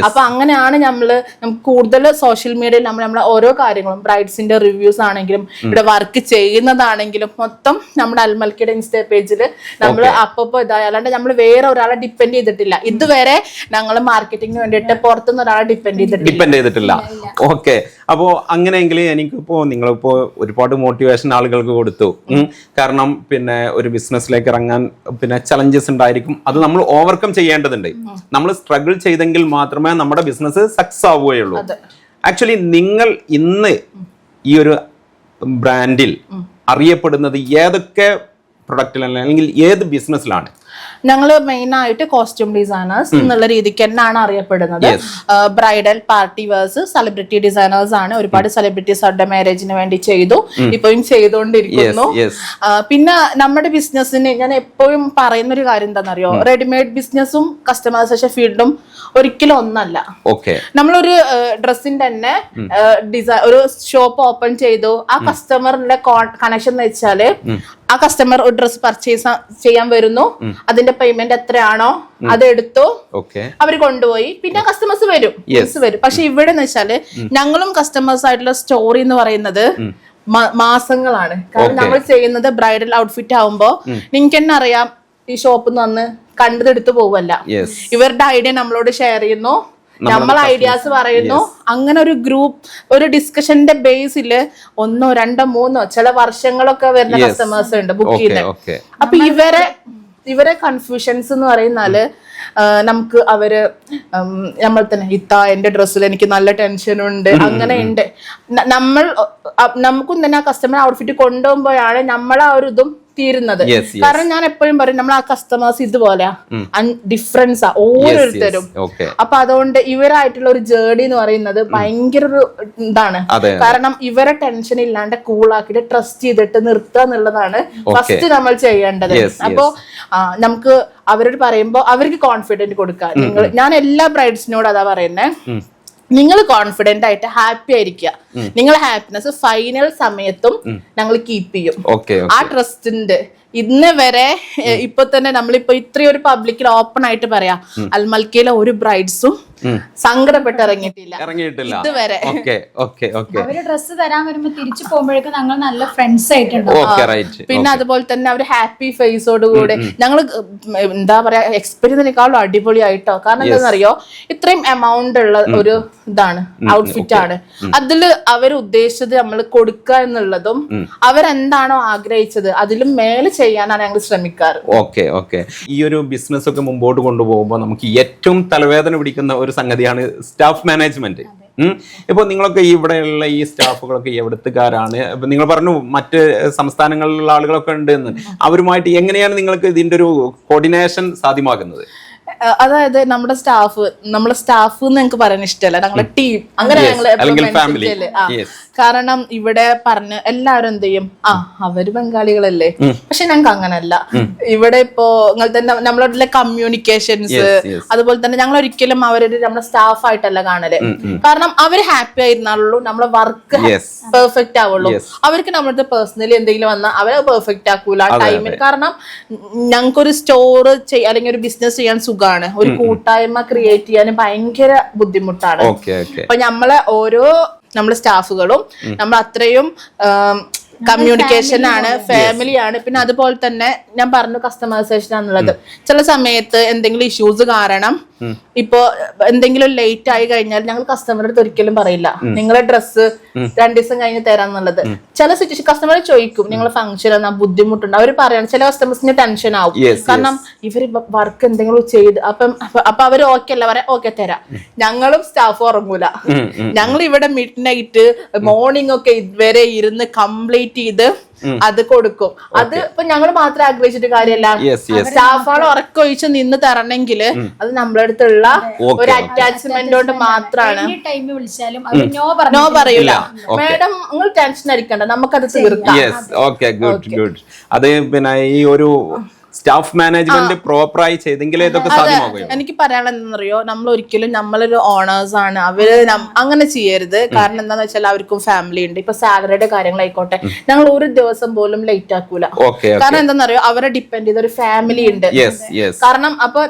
അപ്പൊ അങ്ങനെയാണ് നമുക്ക് കൂടുതൽ സോഷ്യൽ മീഡിയയിൽ നമ്മളെ ഓരോ കാര്യങ്ങളും, ബ്രൈഡ്സിന്റെ റിവ്യൂസ് ആണെങ്കിലും ഇവിടെ വർക്ക് ചെയ്യുന്നതാണെങ്കിലും മൊത്തം നമ്മുടെ അൽമൽക്കിയുടെ ഇൻസ്റ്റാ പേജിൽ നമ്മൾ അപ്പപ്പോ ഇതായി, അല്ലാണ്ട് നമ്മൾ വേറെ ഒരാളെ ഡിപ്പെൻഡ് ചെയ്തിട്ടില്ല. ഇതുവരെ ഞങ്ങൾ മാർക്കറ്റിംഗിന് വേണ്ടിയിട്ട് പുറത്തുനിന്ന് ഒരാളെ ഡിപ്പെൻഡ് ചെയ്തിട്ടില്ല. ഓക്കെ, അപ്പോ അങ്ങനെയെങ്കിൽ എനിക്കിപ്പോ നിങ്ങളിപ്പോ ഒരുപാട് മോട്ടിവേഷൻ ആളുകൾക്ക് കൊടുത്തു. കാരണം പിന്നെ ഒരു ബിസിനസ്സിലേക്ക് ഇറങ്ങാൻ പിന്നെ ചലഞ്ചസ് ഉണ്ടായിരിക്കും, അത് നമ്മൾ ഓവർകം ചെയ്യേണ്ടതുണ്ട്. നമ്മൾ സ്ട്രഗിൾ ചെയ്തെങ്കിൽ മാത്രമേ നമ്മുടെ ബിസിനസ് സക്സസ് ആവുകയുള്ളൂ. ആക്ച്വലി നിങ്ങൾ ഇന്ന് ഈ ഒരു ബ്രാൻഡിൽ അറിയപ്പെടുന്നത് ഏതൊക്കെ പ്രൊഡക്റ്റിലാണ് അല്ലെങ്കിൽ ഏത് ബിസിനസ്സിലാണ്? ഞങ്ങള് മെയിൻ ആയിട്ട് കോസ്റ്റ്യൂം ഡിസൈനേഴ്സ് എന്നുള്ള രീതിക്ക് തന്നെയാണ് അറിയപ്പെടുന്നത്. Bridal party wears celebrity designers ആണ്. ഒരുപാട് സെലിബ്രിറ്റീസ് അവരുടെ മാരേജിന് വേണ്ടി ചെയ്തു, ഇപ്പോഴും ചെയ്തുകൊണ്ടിരിക്കുന്നു. പിന്നെ നമ്മുടെ ബിസിനസ്സിന് ഞാൻ എപ്പോഴും പറയുന്ന ഒരു കാര്യം എന്താണെന്നറിയോ, റെഡിമെയ്ഡ് ബിസിനസ്സും കസ്റ്റമൈസേഷൻ ഫീൽഡും ഒരിക്കലും ഒന്നല്ല. നമ്മളൊരു ഡ്രസ്സിന്റെ തന്നെ ഒരു ഷോപ്പ് ഓപ്പൺ ചെയ്തു, ആ കസ്റ്റമറിന്റെ കണക്ഷൻ എന്ന് വെച്ചാല് ആ കസ്റ്റമർ ഒരു ഡ്രസ് പർച്ചേസ് ചെയ്യാൻ വരുന്നു, അതിന്റെ പേയ്മെന്റ് എത്രയാണോ അതെടുത്തു അവര് കൊണ്ടുപോയി, പിന്നെ കസ്റ്റമേഴ്സ് വരും. പക്ഷെ ഇവിടെ എന്ന് വെച്ചാല് ഞങ്ങളും കസ്റ്റമേഴ്സ് ആയിട്ടുള്ള സ്റ്റോറി എന്ന് പറയുന്നത് മാസങ്ങളാണ്. കാരണം നമ്മൾ ചെയ്യുന്നത് ബ്രൈഡൽ ഔട്ട്ഫിറ്റ് ആവുമ്പോ നിങ്ങൾക്ക് തന്നെ അറിയാം, ഈ ഷോപ്പിൽ നിന്ന് വന്ന് കണ്ടതെടുത്ത് പോവല്ല, ഇവരുടെ ഐഡിയ നമ്മളോട് ഷെയർ ചെയ്യുന്നു, നമ്മൾ ഐഡിയാസ് പറയുന്നു. അങ്ങനെ ഒരു ഗ്രൂപ്പ്, ഒരു ഡിസ്കഷന്റെ ബേസിൽ 1, 2, 3 ചില വർഷങ്ങളൊക്കെ വരുന്ന കസ്റ്റമേഴ്സ് ഉണ്ട് ബുക്ക് ചെയ്യുന്നത്. അപ്പൊ ഇവരെ കൺഫ്യൂഷൻസ് എന്ന് പറയുന്നാല് നമുക്ക് അവര് നമ്മൾ തന്നെ എന്റെ ഡ്രസ്സിൽ എനിക്ക് നല്ല ടെൻഷൻ ഉണ്ട്, അങ്ങനെ ഉണ്ട്. നമുക്കും തന്നെ ആ കസ്റ്റമർ ഔട്ട്ഫിറ്റ് കൊണ്ടുപോകുമ്പോഴാണ് നമ്മളെ ആ ഒരു ഇതും തീരുന്നത്. കാരണം ഞാൻ എപ്പോഴും പറയും, നമ്മൾ ആ കസ്റ്റമേഴ്സ് ഇതുപോലെ ഡിഫറൻസാ ഓരോരുത്തരും. അപ്പൊ അതുകൊണ്ട് ഇവരായിട്ടുള്ള ഒരു ജേർണി എന്ന് പറയുന്നത് ഭയങ്കര ഒരു ഇതാണ്. കാരണം ഇവരെ ടെൻഷൻ ഇല്ലാണ്ട് കൂളാക്കിട്ട് ട്രസ്റ്റ് ചെയ്തിട്ട് നിർത്തുക എന്നുള്ളതാണ് ഫസ്റ്റ് നമ്മൾ ചെയ്യേണ്ടത്. അപ്പോ നമുക്ക് അവരോട് പറയുമ്പോ അവർക്ക് കോൺഫിഡന്റ് കൊടുക്കുക. ഞാൻ എല്ലാ ബ്രൈഡ്സിനോട് അതാ പറയുന്നത്, നിങ്ങൾ കോൺഫിഡന്റ് ആയിട്ട് ഹാപ്പി ആയിരിക്കുക. നിങ്ങളെ ഹാപ്പിനെസ് ഫൈനൽ സമയത്തും ഞങ്ങൾ കീപ്പ് ചെയ്യും. ഓക്കെ. ആ ട്രസ്റ്റിന്റെ ഇന്ന് വരെ ഇപ്പൊ തന്നെ നമ്മളിപ്പോ ഇത്രയും ഒരു പബ്ലിക്കിൽ ഓപ്പൺ ആയിട്ട് പറയാം, അൽമൽക്കയിലെ ഒരു ബ്രൈഡ്സും സങ്കടപ്പെട്ട് ഇറങ്ങിയിട്ടില്ല ഇതുവരെ. അവര് ഡ്രസ്സ് തരാൻ വരുമ്പോ തിരിച്ചു പോകുമ്പോഴേക്കും ഞങ്ങൾ നല്ല ഫ്രണ്ട്സ് ആയിട്ടുണ്ട്. പിന്നെ അതുപോലെ തന്നെ അവര് ഹാപ്പി ഫേസോട് കൂടെ ഞങ്ങൾ എന്താ പറയാ എക്സ്പീരിയൻസിനേക്കാളും അടിപൊളിയായിട്ടോ. കാരണം എന്താണെന്നറിയോ, ഇത്രയും എമൗണ്ട് ഉള്ള ഒരു ഇതാണ്, ഔട്ട്ഫിറ്റ് ആണ്. അതില് അവർ ഉദ്ദേശിച്ചത് നമ്മൾ കൊടുക്കുക എന്നുള്ളതും അവരെന്താണോ ആഗ്രഹിച്ചത് അതിലും മേലെ ചെയ്യാനാണ് ഞങ്ങൾ ശ്രമിക്കാറ്. ഓക്കെ. ഈ ഒരു ബിസിനസ് ഒക്കെ മുമ്പോട്ട് കൊണ്ടുപോകുമ്പോൾ നമുക്ക് ഏറ്റവും തലവേദന പിടിക്കുന്ന ഒരു സംഗതിയാണ് സ്റ്റാഫ് മാനേജ്മെന്റ്. ഇപ്പൊ നിങ്ങളൊക്കെ ഇവിടെയുള്ള ഈ സ്റ്റാഫുകളൊക്കെ എവിടത്തുകാരാണ്? ഇപ്പൊ നിങ്ങൾ പറഞ്ഞു മറ്റ് സംസ്ഥാനങ്ങളിലുള്ള ആളുകളൊക്കെ ഉണ്ട് എന്ന്. അവരുമായിട്ട് എങ്ങനെയാണ് നിങ്ങൾക്ക് ഇതിന്റെ ഒരു കോർഡിനേഷൻ സാധ്യമാകുന്നത്? അതായത് നമ്മുടെ സ്റ്റാഫ് എന്ന് ഞങ്ങൾക്ക് പറയാൻ ഇഷ്ടമല്ല, ഞങ്ങളുടെ ടീം അങ്ങനെ ഞങ്ങള്. കാരണം ഇവിടെ പറഞ്ഞ് എല്ലാവരും എന്ത് ചെയ്യും, അവര് ബംഗാളികളല്ലേ, പക്ഷെ ഞങ്ങൾക്ക് അങ്ങനല്ല. ഇവിടെ ഇപ്പോ നിങ്ങൾ തന്നെ നമ്മളുടെ കമ്മ്യൂണിക്കേഷൻസ്, അതുപോലെ തന്നെ ഞങ്ങൾ ഒരിക്കലും അവരൊരു നമ്മുടെ സ്റ്റാഫ് ആയിട്ടല്ല കാണല്. കാരണം അവര് ഹാപ്പി ആയിരുന്നാലുള്ളൂ നമ്മളെ വർക്ക് പെർഫെക്റ്റ് ആവുള്ളൂ. അവർക്ക് നമ്മുടെ പേഴ്സണലി എന്തെങ്കിലും വന്നാൽ അവരെ പെർഫെക്റ്റ് ആക്കൂല ടൈമിൽ. കാരണം ഞങ്ങൾക്കൊരു സ്റ്റോർ അല്ലെങ്കിൽ ഒരു ബിസിനസ് ചെയ്യാൻ സുഖമാണ്, ഒരു കൂട്ടായ്മ ക്രിയേറ്റ് ചെയ്യാൻ ഭയങ്കര ബുദ്ധിമുട്ടാണ്. അപ്പൊ നമ്മളെ സ്റ്റാഫുകളും നമ്മൾ അത്രയും കമ്മ്യൂണിക്കേഷൻ ആണ്, ഫാമിലി ആണ്. പിന്നെ അതുപോലെ തന്നെ ഞാൻ പറഞ്ഞു കസ്റ്റമൈസേഷൻ ആണുള്ളത്. ചില സമയത്ത് എന്തെങ്കിലും ഇഷ്യൂസ് കാരണം ഇപ്പോ എന്തെങ്കിലും ലേറ്റ് ആയി കഴിഞ്ഞാൽ ഞങ്ങൾ കസ്റ്റമറുടെ അടുത്ത് ഒരിക്കലും പറയില്ല നിങ്ങളെ ഡ്രസ്സ് 2 ദിവസം കഴിഞ്ഞ് തരാന്നുള്ളത്. ചില സിറ്റുവേഷൻ കസ്റ്റമർ ചോദിക്കും നിങ്ങളെ ഫംഗ്ഷൻ എന്നാ ബുദ്ധിമുട്ടുണ്ട്, അവർ പറയണം. ചില കസ്റ്റമേഴ്സിന് ടെൻഷൻ ആവും, കാരണം ഇവര് വർക്ക് എന്തെങ്കിലും ചെയ്ത് അപ്പൊ അവര് ഓക്കെ അല്ല പറയാം, ഓക്കെ തരാം. ഞങ്ങളും സ്റ്റാഫ് ഉറങ്ങൂല, ഞങ്ങൾ ഇവിടെ മിഡ് നൈറ്റ് മോർണിംഗ് ഒക്കെ ഇതുവരെ ഇരുന്ന് കംപ്ലീറ്റ് ചെയ്ത് അത് കൊടുക്കും. അത് ഇപ്പൊ ഞങ്ങൾ മാത്രം ആഗ്രഹിച്ചിട്ട് കാര്യമല്ല, സ്റ്റാഫുകൾ ഉറക്കൊഴിച്ച് നിന്ന് തരണമെങ്കിൽ അത് നമ്മളെ അടുത്തുള്ള ഒരു അറ്റാച്ച്മെന്റ് കൊണ്ട് മാത്രമാണ്. നോ പറയൂല, മാഡം നിങ്ങൾ ടെൻഷൻ അടിക്കണ്ട, നമുക്കത് തീർക്കാം. അത് പിന്നെ ഈ ഒരു സ്റ്റാഫ് മാനേജ്മെന്റ് പ്രോപ്പറായി ചെയ്തെങ്കിലേ ഇതൊക്കെ സാധ്യമാകും. എനിക്ക് പറയാനുള്ളത് എന്താണെന്നറിയോ, നമ്മൾ ഒരിക്കലും നമ്മളൊരു ഓണേഴ്സ് ആണ്, അവര് അങ്ങനെ ചെയ്യരുത്. കാരണം എന്താന്ന് വെച്ചാൽ അവർക്കും ഫാമിലി ഉണ്ട്. ഇപ്പൊ സാലറിയുടെ കാര്യങ്ങളായിക്കോട്ടെ, ഞങ്ങൾ ഒരു ദിവസം പോലും ലേറ്റ് ആക്കൂല. കാരണം എന്താണെന്നറിയോ, അവരെ ഡിപ്പെൻഡ് ചെയ്ത ഒരു ഫാമിലി ഉണ്ട്. കാരണം അപ്പൊ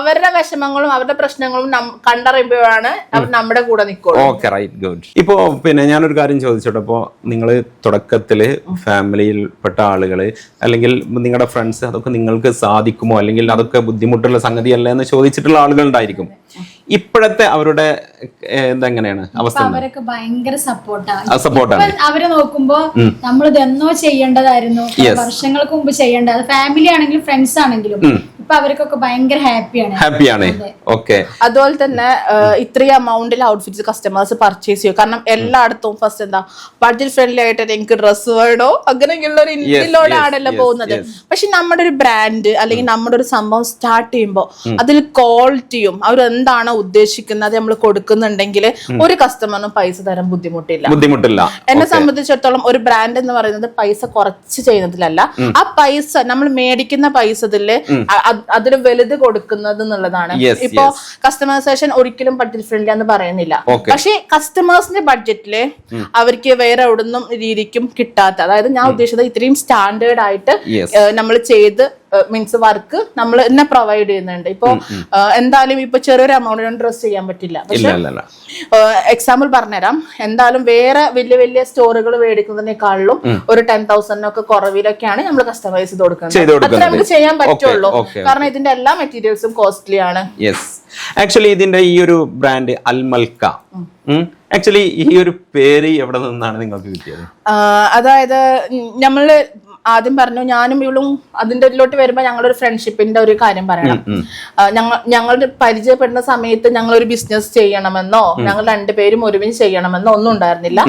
അവരുടെ വിഷമങ്ങളും അവരുടെ പ്രശ്നങ്ങളും കണ്ടറിയുമ്പോഴാണ് അവർ നമ്മുടെ കൂടെ നിൽക്കുള്ളൂ. ഇപ്പോ പിന്നെ ഞാനൊരു കാര്യം ചോദിച്ചോട്ടെ, ഇപ്പോ നിങ്ങള് തുടക്കത്തില് ഫാമിലിയിൽപ്പെട്ട ആളുകള് അല്ലെങ്കിൽ നിങ്ങളുടെ ഫ്രണ്ട്സ് അതൊക്കെ നിങ്ങൾക്ക് സാധിക്കുമോ, അല്ലെങ്കിൽ അതൊക്കെ ബുദ്ധിമുട്ടുള്ള സംഗതിയല്ല എന്ന് ചോദിച്ചിട്ടുള്ള ആളുകൾ ഉണ്ടായിരിക്കും. ഇപ്പോഴത്തെ അവരുടെ എന്തെങ്ങനെയാണ് അവസ്ഥ? അവരൊക്കെ ഭയങ്കര സപ്പോർട്ടാണ്. അവരെ നോക്കുമ്പോ നമ്മളിത് എന്നോ ചെയ്യേണ്ടതായിരുന്നു, വർഷങ്ങൾക്ക് മുമ്പ് ചെയ്യേണ്ടത്. ഫാമിലി ആണെങ്കിലും ഫ്രണ്ട്സ് ആണെങ്കിലും ഇപ്പൊ അവർക്കൊക്കെ ഭയങ്കര ഹാപ്പിയാണ്. ഓക്കെ. അതുപോലെ തന്നെ ഇത്രയും എമൗണ്ടിൽ ഔട്ട്ഫിറ്റ്സ് കസ്റ്റമേഴ്സ് പർച്ചേസ് ചെയ്യും. കാരണം എല്ലായിടത്തും ഫസ്റ്റ് എന്താ ബഡ്ജറ്റ് ഫ്രണ്ട്ലി ആയിട്ട് എനിക്ക് ഡ്രസ്സ് വേണോ അങ്ങനെയുള്ള ഒരു ഇന്ത്യയിലോടാണല്ലോ പോകുന്നത്. പക്ഷെ നമ്മുടെ ഒരു ബ്രാൻഡ് അല്ലെങ്കിൽ നമ്മുടെ ഒരു സംഭവം സ്റ്റാർട്ട് ചെയ്യുമ്പോൾ അതിൽ ക്വാളിറ്റിയും അവർ എന്താണോ ഉദ്ദേശിക്കുന്നത് നമ്മൾ കൊടുക്കുന്നുണ്ടെങ്കിൽ ഒരു കസ്റ്റമറിനും പൈസ തരാൻ ബുദ്ധിമുട്ടില്ല. എന്നെ സംബന്ധിച്ചിടത്തോളം ഒരു ബ്രാൻഡ് എന്ന് പറയുന്നത് പൈസ കുറച്ച് ചെയ്യുന്നതിലല്ല, ആ പൈസ നമ്മൾ മേടിക്കുന്ന പൈസത്തില് അതിന് വലുത് കൊടുക്കുന്നത് എന്നുള്ളതാണ്. ഇപ്പോ കസ്റ്റമൈസേഷൻ ഒരിക്കലും ബഡ്ജറ്റ് ഫ്രണ്ട്ലി എന്ന് പറയുന്നില്ല, പക്ഷെ കസ്റ്റമേഴ്സിന്റെ ബഡ്ജറ്റില് അവർക്ക് വേറെ എവിടുന്നും രീതിക്കും കിട്ടാത്ത, അതായത് ഞാൻ ഉദ്ദേശിച്ചത് ഇത്രയും സ്റ്റാൻഡേർഡ് ആയിട്ട് നമ്മൾ ചെയ്ത് മീൻസ് വർക്ക് നമ്മൾ തന്നെ പ്രൊവൈഡ് ചെയ്യുന്നുണ്ട്. ഇപ്പൊ എന്തായാലും ഇപ്പൊ ചെറിയൊരു എമൗണ്ടിന് ഡ്രസ് ചെയ്യാൻ പറ്റില്ല. പക്ഷെ എക്സാമ്പിൾ പറഞ്ഞുതരാം, എന്തായാലും വേറെ വലിയ വലിയ സ്റ്റോറുകൾ മേടിക്കുന്നതിനേക്കാളും ഒരു 10,000 കുറവിലൊക്കെയാണ് നമ്മൾ കസ്റ്റമൈസ് ചെയ്ത് കൊടുക്കുന്നത്. അത്ര നമുക്ക് ചെയ്യാൻ പറ്റുള്ളൂ, കാരണം ഇതിന്റെ എല്ലാ മെറ്റീരിയൽസും കോസ്റ്റ്ലി ആണ്. ആക്ച്വലി ഇതിന്റെ ഈ ഒരു ബ്രാൻഡ് അൽമൽക്ക, ആക്ച്വലി ഈ ഒരു പേര് എവിടെ നിന്നാണ് നിങ്ങൾക്ക് കിട്ടിയത്? അതായത് നമ്മള് ആദ്യം പറഞ്ഞു, ഞാനും ഇവളും അതിന്റെ ഇതിലോട്ട് വരുമ്പോ ഞങ്ങളൊരു ഫ്രണ്ട്ഷിപ്പിന്റെ ഒരു കാര്യം പറയണം. ഞങ്ങൾ പരിചയപ്പെടുന്ന സമയത്ത് ഞങ്ങൾ ഒരു ബിസിനസ് ചെയ്യണമെന്നോ ഞങ്ങൾ രണ്ടുപേരും ഒരുമിച്ച് ചെയ്യണമെന്നോ ഒന്നും ഉണ്ടായിരുന്നില്ല.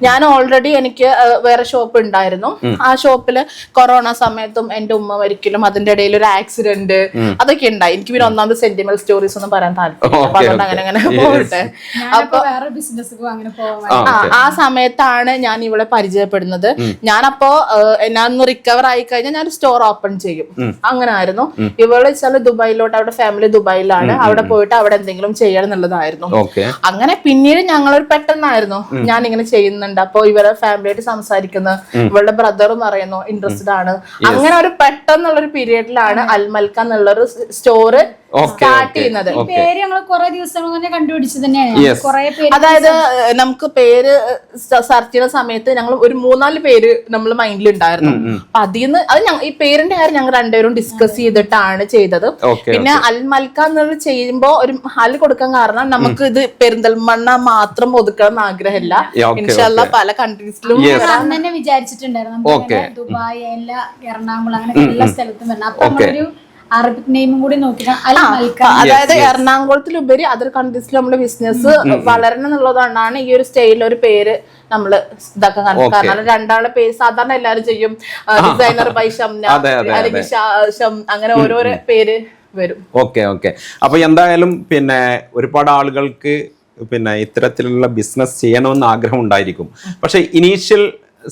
ഞാൻ ഓൾറെഡി എനിക്ക് വേറെ ഷോപ്പ് ഉണ്ടായിരുന്നു. ആ ഷോപ്പില് കൊറോണ സമയത്തും എന്റെ ഉമ്മ ഒരിക്കലും അതിന്റെ ഇടയിൽ ഒരു ആക്സിഡന്റ് അതൊക്കെ ഉണ്ടായി. എനിക്ക് പിന്നെ ഒന്നാമത് സെന്റിമെന്റൽ സ്റ്റോറീസ് ഒന്നും പറയാൻ താല്പര്യം, അപ്പൊ അതുകൊണ്ട് അങ്ങനെ പോകട്ടെ. അപ്പൊ ആ സമയത്താണ് ഞാൻ ഇവളെ പരിചയപ്പെടുന്നത്. ഞാനപ്പോ ഞാൻ ഒന്ന് റിക്കവർ ആയി കഴിഞ്ഞാൽ ഞാൻ സ്റ്റോർ ഓപ്പൺ ചെയ്യും. അങ്ങനെ ആയിരുന്നു. ഇവള് വെച്ചാൽ ദുബായിലോട്ട്, അവിടെ ഫാമിലി ദുബായിലാണ്, അവിടെ പോയിട്ട് അവിടെ എന്തെങ്കിലും ചെയ്യണം എന്നുള്ളതായിരുന്നു. അങ്ങനെ പിന്നീട് ഞങ്ങളൊരു പെട്ടെന്നായിരുന്നു ഞാൻ ഇങ്ങനെ ചെയ്യുന്നുണ്ട്. അപ്പൊ ഇവരെ ഫാമിലിയായിട്ട് സംസാരിക്കുന്നു, ഇവളുടെ ബ്രദറും പറയുന്നു ഇൻട്രസ്റ്റഡ് ആണ്. അങ്ങനെ ഒരു പെട്ടെന്നുള്ളൊരു പീരീഡിലാണ് അൽമൽക്ക എന്നുള്ളൊരു സ്റ്റോറ് സ്റ്റാർട്ട് ചെയ്യുന്നത്. പേര് ഞങ്ങൾ കുറെ ദിവസങ്ങൾ തന്നെ കണ്ടുപിടിച്ചത് തന്നെയാണ്. കുറെ പേര്, അതായത് നമുക്ക് പേര് സെർച്ച് ചെയ്യുന്ന സമയത്ത് ഞങ്ങൾ ഒരു 3-4 പേര് നമ്മൾ മൈൻഡിൽ ഉണ്ടായിരുന്നു. അപ്പൊ അതിന്ന് ഈ പേരിന്റെ കാര്യം ഞങ്ങൾ രണ്ടുപേരും ഡിസ്കസ് ചെയ്തിട്ടാണ് ചെയ്തത്. പിന്നെ അൽമൽക്ക എന്നുള്ളത് ചെയ്യുമ്പോ ഒരു ഹൽ കൊടുക്കാൻ കാരണം നമുക്ക് ഇത് പെരിന്തൽമണ്ണ മാത്രം ഒതുക്കണം എന്ന് ആഗ്രഹമില്ല. ഇൻഷാല്ലാ പല കൺട്രീസിലും തന്നെ വിചാരിച്ചിട്ടുണ്ടായിരുന്നു. ദുബായ്, എല്ലാ എറണാകുളം, അങ്ങനെ എല്ലാ സ്ഥലത്തും വരണം. അപ്പൊ നമ്മളൊരു അറബിക് നെയിമും കൂടി നോക്കിയിട്ട്, അതായത് എറണാകുളത്തിലുപരി അതർ കൺട്രീസിൽ നമ്മുടെ ബിസിനസ് വളരണം എന്നുള്ളതുകൊണ്ടാണ് ഈ ഒരു സ്റ്റൈലിൽ ഒരു പേര് നമ്മള് ഇതാക്കാൻ കാരണം രണ്ടാളുടെ പേര് സാധാരണ എല്ലാരും ചെയ്യും, ഡിസൈനർ ബൈ ഷംന അല്ലെങ്കിൽ അങ്ങനെ ഓരോരോ പേര് വരും. ഓക്കെ. അപ്പൊ എന്തായാലും പിന്നെ ഒരുപാട് ആളുകൾക്ക് പിന്നെ ഇത്തരത്തിലുള്ള ബിസിനസ് ചെയ്യണമെന്ന് ആഗ്രഹം ഉണ്ടായിരിക്കും. പക്ഷെ ഇനീഷ്യൽ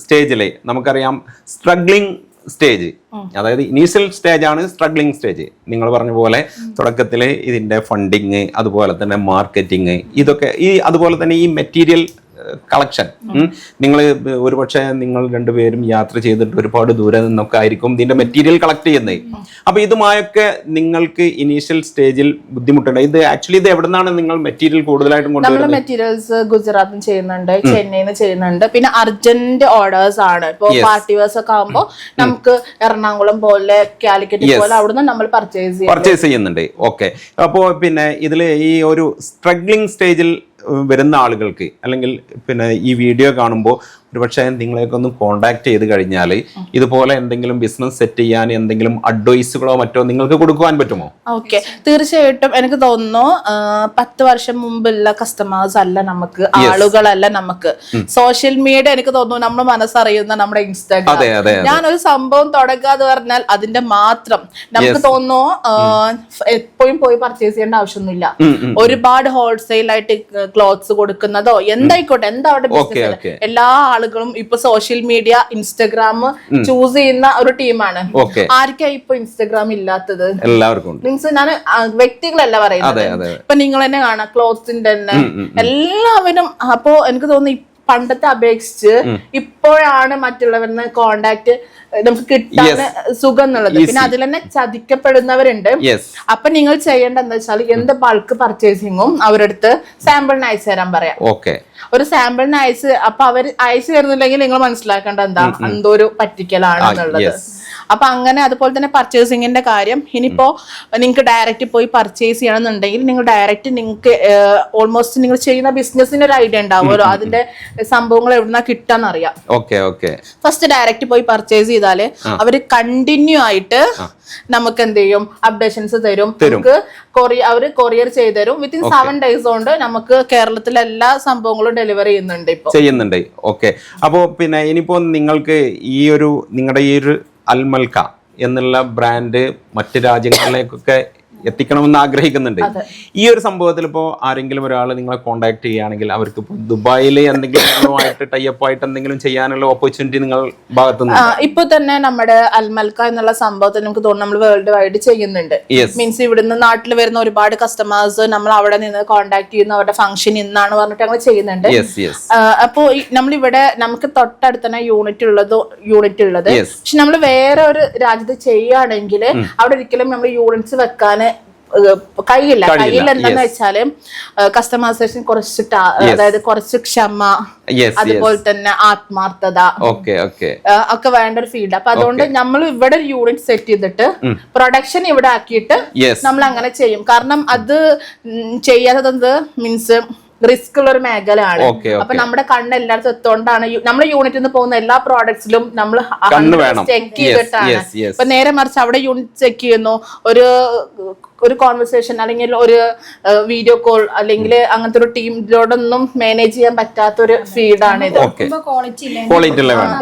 സ്റ്റേജിലെ നമുക്കറിയാം സ്ട്രഗ്ലിംഗ് സ്റ്റേജ്, അതായത് ഇനീഷ്യൽ സ്റ്റേജ് ആണ് സ്ട്രഗ്ലിംഗ് സ്റ്റേജ്. നിങ്ങൾ പറഞ്ഞ പോലെ തുടക്കത്തിൽ ഇതിന്റെ ഫണ്ടിങ്, അതുപോലെ തന്നെ മാർക്കറ്റിംഗ്, ഇതൊക്കെ അതുപോലെ തന്നെ ഈ മെറ്റീരിയൽ കളക്ഷൻ. നിങ്ങൾ ഒരുപക്ഷെ നിങ്ങൾ രണ്ടുപേരും യാത്ര ചെയ്തിട്ട് ഒരുപാട് ദൂരെ നിന്നൊക്കെ ആയിരിക്കും ഇതിന്റെ മെറ്റീരിയൽ കളക്ട് ചെയ്യുന്നത്. അപ്പൊ ഇതുമായൊക്കെ നിങ്ങൾക്ക് ഇനീഷ്യൽ സ്റ്റേജിൽ ബുദ്ധിമുട്ടുണ്ട്. ഇത് ആക്ച്വലി ഇത് എവിടെ നിന്നാണ് നിങ്ങൾ മെറ്റീരിയൽ കൂടുതലായിട്ടും കൊണ്ടുവരുന്നത്? മെറ്റീരിയൽസ് ഗുജറാത്തിൽ നിന്ന് ചെയ്യുന്നുണ്ട്, ചെന്നൈയിൽ നിന്ന് ചെയ്യുന്നുണ്ട്. പിന്നെ അർജന്റ് ഓർഡേഴ്സ് ആണ്. ഇപ്പൊ പാർട്ടി വേഴ്സ് ഒക്കെ ആകുമ്പോൾ നമുക്ക് എറണാകുളം പോലെ കാലിക്കറ്റ് പോലെ അവിടുന്ന് നമ്മൾ പർച്ചേസ് ചെയ്യുന്നുണ്ട്. ഓക്കെ. അപ്പോ പിന്നെ ഇതില് ഈ ഒരു സ്ട്രഗ്ലിംഗ് സ്റ്റേജിൽ വരുന്ന ആളുകൾക്ക്, അല്ലെങ്കിൽ പിന്നെ ഈ വീഡിയോ കാണുമ്പോൾ ഒരുപക്ഷെ നിങ്ങളെയൊക്കെ ഒന്ന് കോണ്ടാക്ട് ചെയ്ത് കഴിഞ്ഞാൽ ഇതുപോലെ എന്തെങ്കിലും ബിസിനസ് സെറ്റ് ചെയ്യാൻ എന്തെങ്കിലും അഡ്വൈസുകളോ മറ്റോ നിങ്ങൾക്ക് കൊടുക്കുവാൻ പറ്റുമോ? ഓക്കെ, തീർച്ചയായിട്ടും. എനിക്ക് തോന്നുന്നു 10 വർഷം മുമ്പുള്ള കസ്റ്റമേഴ്സ് അല്ല നമുക്ക്, ആളുകളല്ല നമുക്ക്. സോഷ്യൽ മീഡിയ എനിക്ക് തോന്നുന്നു നമ്മൾ മനസ്സറിയുന്ന നമ്മുടെ ഇൻസ്റ്റാഗ്രാം. ഞാനൊരു സംഭവം തുടങ്ങാന്ന് പറഞ്ഞാൽ അതിന്റെ മാത്രം നമുക്ക് തോന്നുന്നു എപ്പോഴും പോയി പർച്ചേസ് ചെയ്യേണ്ട ആവശ്യമൊന്നുമില്ല. ഒരുപാട് ഹോൾസെയിൽ ആയിട്ട് ക്ലോത്ത്സ് കൊടുക്കുന്നതോ എന്തായിക്കോട്ടെ, എന്താ അവിടെ ബിസിനസ്, എല്ലാ ആളുകളും ഇപ്പൊ സോഷ്യൽ മീഡിയ ഇൻസ്റ്റഗ്രാം ചൂസ് ചെയ്യുന്ന ഒരു ടീമാണ്. ആർക്കായി ഇപ്പൊ ഇൻസ്റ്റഗ്രാം ഇല്ലാത്തത്? എല്ലാവർക്കും. മീൻസ് ഞാൻ വ്യക്തികളല്ല പറയുന്നത്, ഇപ്പൊ നിങ്ങൾ തന്നെ കാണാം ക്ലോത്ത്സിന്റെ തന്നെ എല്ലാവരും. അപ്പോ എനിക്ക് തോന്നുന്നു പണ്ടത്തെ അപേക്ഷിച്ച് ഇപ്പോഴാണ് മറ്റുള്ളവരിന്ന് കോണ്ടാക്ട് നമുക്ക് കിട്ടാൻ സുഖം എന്നുള്ളത്. പിന്നെ അതിൽ തന്നെ ചതിക്കപ്പെടുന്നവരുണ്ട്. അപ്പൊ നിങ്ങൾ ചെയ്യേണ്ട എന്താ വെച്ചാൽ എന്ത് ബൾക്ക് പർച്ചേസിങ്ങും അവരടുത്ത് സാമ്പിളിന് അയച്ചു തരാൻ പറയാം. ഒരു സാമ്പിളിന് അപ്പൊ അവർ അയച്ചു തരുന്നില്ലെങ്കിൽ നിങ്ങൾ മനസ്സിലാക്കേണ്ട എന്താ എന്തോ ഒരു പറ്റിക്കലാണെന്നുള്ളത്. അപ്പൊ അങ്ങനെ അതുപോലെ തന്നെ പർച്ചേസിങ്ങിന്റെ കാര്യം, ഇനിയിപ്പോ നിങ്ങൾക്ക് ഡയറക്റ്റ് പോയി പർച്ചേസ് ചെയ്യണമെന്നുണ്ടെങ്കിൽ നിങ്ങൾ ഡയറക്റ്റ് നിങ്ങൾക്ക് ഓൾമോസ്റ്റ് നിങ്ങൾ ചെയ്യുന്ന ബിസിനസിന്റെ ഒരു ഐഡിയ ഉണ്ടാവുമല്ലോ, അതിന്റെ സംഭവങ്ങൾ എവിടുന്നാ കിട്ടാന്ന് അറിയാം. ഫസ്റ്റ് ഡയറക്റ്റ് പോയി പർച്ചേസ് ചെയ്താല് അവര് കണ്ടിന്യൂ ആയിട്ട് നമുക്ക് എന്ത് ചെയ്യും, അപ്ഡേഷൻസ് തരും. നമുക്ക് അവര് കൊറിയർ ചെയ്ത് തരും. വിത്തിൻ 7 days കൊണ്ട് നമുക്ക് കേരളത്തിലെ എല്ലാ സംഭവങ്ങളും ഡെലിവറി ചെയ്യുന്നുണ്ട്. ഓക്കെ. അപ്പോ പിന്നെ ഇനിയിപ്പോ നിങ്ങൾക്ക് ഈ ഒരു നിങ്ങളുടെ ഈ ഒരു അൽമൽക്ക എന്നുള്ള ബ്രാൻഡ് മറ്റ് രാജ്യങ്ങളിലേക്കൊക്കെ എത്തിക്കണമെന്ന് ആഗ്രഹിക്കുന്നുണ്ട്. ഈ ഒരു സംഭവത്തിൽ ഇപ്പോൾ ആരെങ്കിലും ഒരാൾ നിങ്ങളെ കോണ്ടാക്ട് ചെയ്യുകയാണെങ്കിൽ അവർക്ക് ദുബായിൽ എന്തെങ്കിലും ടൈപ്പ് ആയിട്ട് എന്തെങ്കിലും ചെയ്യാനുള്ള ഓപ്പർച്യൂണിറ്റി നിങ്ങൾ ഭാഗത്തുനിന്ന് ഇപ്പൊ തന്നെ നമ്മുടെ അൽമൽക്ക എന്നുള്ള സംഭവത്തിൽ നമുക്ക് തോന്നുന്നു നമ്മൾ വേൾഡ് വൈഡ് ചെയ്യുന്നുണ്ട്. മീൻസ് ഇവിടുന്ന് നാട്ടിൽ വരുന്ന ഒരുപാട് കസ്റ്റമേഴ്സ് നമ്മൾ അവിടെ നിന്ന് കോണ്ടാക്ട് ചെയ്യുന്ന അവരുടെ ഫംഗ്ഷൻ ഇന്നാണ് പറഞ്ഞിട്ട് ഞങ്ങൾ ചെയ്യുന്നുണ്ട്. അപ്പോ നമ്മളിവിടെ നമുക്ക് തൊട്ടടുത്ത് തന്നെ യൂണിറ്റ് ഉള്ളത്. പക്ഷെ നമ്മൾ വേറെ ഒരു രാജ്യത്ത് ചെയ്യുകയാണെങ്കിൽ അവിടെ ഒരിക്കലും നമ്മൾ യൂണിറ്റ്സ് വെക്കാൻ കയ്യിൽ എന്താന്ന് വെച്ചാല് കസ്റ്റമൈസേഷൻ കുറച്ച് അതായത് കുറച്ച് ക്ഷമ, അതുപോലെ തന്നെ ആത്മാർത്ഥത ഒക്കെ വേണ്ട ഒരു ഫീൽഡ്. അപ്പൊ അതുകൊണ്ട് നമ്മൾ ഇവിടെ ഒരു യൂണിറ്റ് സെറ്റ് ചെയ്തിട്ട് പ്രൊഡക്ഷൻ ഇവിടെ ആക്കിയിട്ട് നമ്മൾ അങ്ങനെ ചെയ്യും. കാരണം അത് ചെയ്യാത്തത് മീൻസ് റിസ്ക് ഉള്ള ഒരു മേഖലയാണ്. അപ്പൊ നമ്മുടെ കണ്ണ് എല്ലായിടത്തും എത്തോണ്ടാണ് നമ്മുടെ യൂണിറ്റിൽ നിന്ന് പോകുന്ന എല്ലാ പ്രോഡക്ട്സിലും നമ്മൾ ചെക്ക് ചെയ്തിട്ടാണ്. ഇപ്പൊ നേരെ മറിച്ച് അവിടെ യൂണിറ്റ് ചെക്ക് ചെയ്യുന്നു, ഒരു കോൺവെർസേഷൻ അല്ലെങ്കിൽ ഒരു വീഡിയോ കോൾ അല്ലെങ്കിൽ അങ്ങനത്തെ ഒരു ടീമിലോടൊന്നും മാനേജ് ചെയ്യാൻ പറ്റാത്ത ഒരു ഫീൽഡാണ് ഇത്.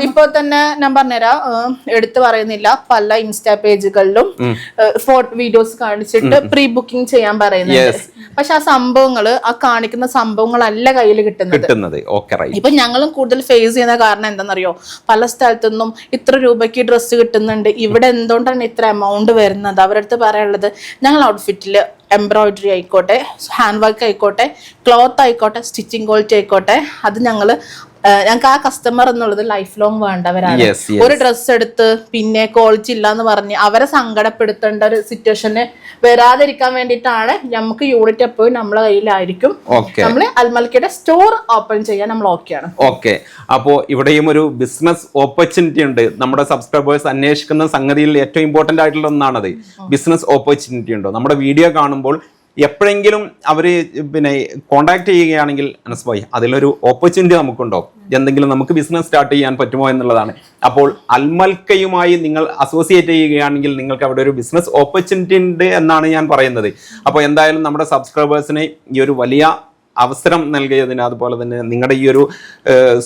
ഇപ്പൊ തന്നെ ഞാൻ പറഞ്ഞുതരാം, എടുത്തു പറയുന്നില്ല, പല ഇൻസ്റ്റാ പേജുകളിലും വീഡിയോസ് കാണിച്ചിട്ട് പ്രീ ബുക്കിംഗ് ചെയ്യാൻ പറയുന്നുണ്ട്. പക്ഷെ ആ സംഭവങ്ങള് ആ കാണിക്കുന്ന സംഭവങ്ങളല്ല കയ്യിൽ കിട്ടുന്നത്. ഇപ്പൊ ഞങ്ങളും കൂടുതൽ ഫേസ് ചെയ്യുന്ന കാരണം എന്താണെന്നറിയോ, പല സ്ഥലത്തുനിന്നും ഇത്ര രൂപയ്ക്ക് ഡ്രസ്സ് കിട്ടുന്നുണ്ട്, ഇവിടെ എന്തുകൊണ്ടാണ് ഇത്ര എമൗണ്ട് വരുന്നത്? അവരുടെ അടുത്ത് പറയാനുള്ളത്, ഞങ്ങൾ ഔട്ട്ഫിറ്റില് എംബ്രോയിഡറി ആയിക്കോട്ടെ, ഹാൻഡ് വർക്ക് ആയിക്കോട്ടെ, ക്ലോത്ത് ആയിക്കോട്ടെ, സ്റ്റിച്ചിങ് ക്വാളിറ്റി ആയിക്കോട്ടെ, അത് ഞങ്ങൾക്ക് ആ കസ്റ്റമർ എന്നുള്ളത് ലൈഫ് ലോങ് വേണ്ടവരാണ്. ഒരു ഡ്രസ്സ് എടുത്ത് പിന്നെ ക്വാളിറ്റി ഇല്ല എന്ന് പറഞ്ഞ് അവരെ സങ്കടപ്പെടുത്തേണ്ട ഒരു സിറ്റുവേഷന് വരാതിരിക്കാൻ വേണ്ടിയിട്ടാണ് നമുക്ക് യൂണിറ്റ് എപ്പോഴും നമ്മളെ കയ്യിലായിരിക്കും. നമ്മൾ അൽമൽക്കയുടെ സ്റ്റോർ ഓപ്പൺ ചെയ്യാൻ നമ്മൾ ഓക്കെയാണ്. ഓക്കെ, അപ്പോ ഇവിടെയും ഒരു ബിസിനസ് ഓപ്പർച്യൂണിറ്റി ഉണ്ട്. നമ്മുടെ സബ്സ്ക്രൈബേഴ്സ് അന്വേഷിക്കുന്ന സംഗതിയിൽ ഏറ്റവും ഇമ്പോർട്ടന്റ് ആയിട്ടുള്ള ഒന്നാണത്. ബിസിനസ് ഓപ്പർച്യൂണിറ്റി ഉണ്ടോ? നമ്മുടെ വീഡിയോ കാണുമ്പോൾ എപ്പോഴെങ്കിലും അവര് പിന്നെ കോണ്ടാക്ട് ചെയ്യുകയാണെങ്കിൽ അനസ് ഭായ് അതിലൊരു ഓപ്പർച്യൂണിറ്റി നമുക്കുണ്ടോ, എന്തെങ്കിലും നമുക്ക് ബിസിനസ് സ്റ്റാർട്ട് ചെയ്യാൻ പറ്റുമോ എന്നുള്ളതാണ്. അപ്പോൾ അൽമൽക്കയുമായി നിങ്ങൾ അസോസിയേറ്റ് ചെയ്യുകയാണെങ്കിൽ നിങ്ങൾക്ക് അവിടെ ഒരു ബിസിനസ് ഓപ്പർച്യൂണിറ്റി ഉണ്ട് എന്നാണ് ഞാൻ പറയുന്നത്. അപ്പോൾ എന്തായാലും നമ്മുടെ സബ്സ്ക്രൈബേഴ്സിന് ഈ ഒരു വലിയ അവസരം നൽകിയതിന്, അതുപോലെ തന്നെ നിങ്ങളുടെ ഈ ഒരു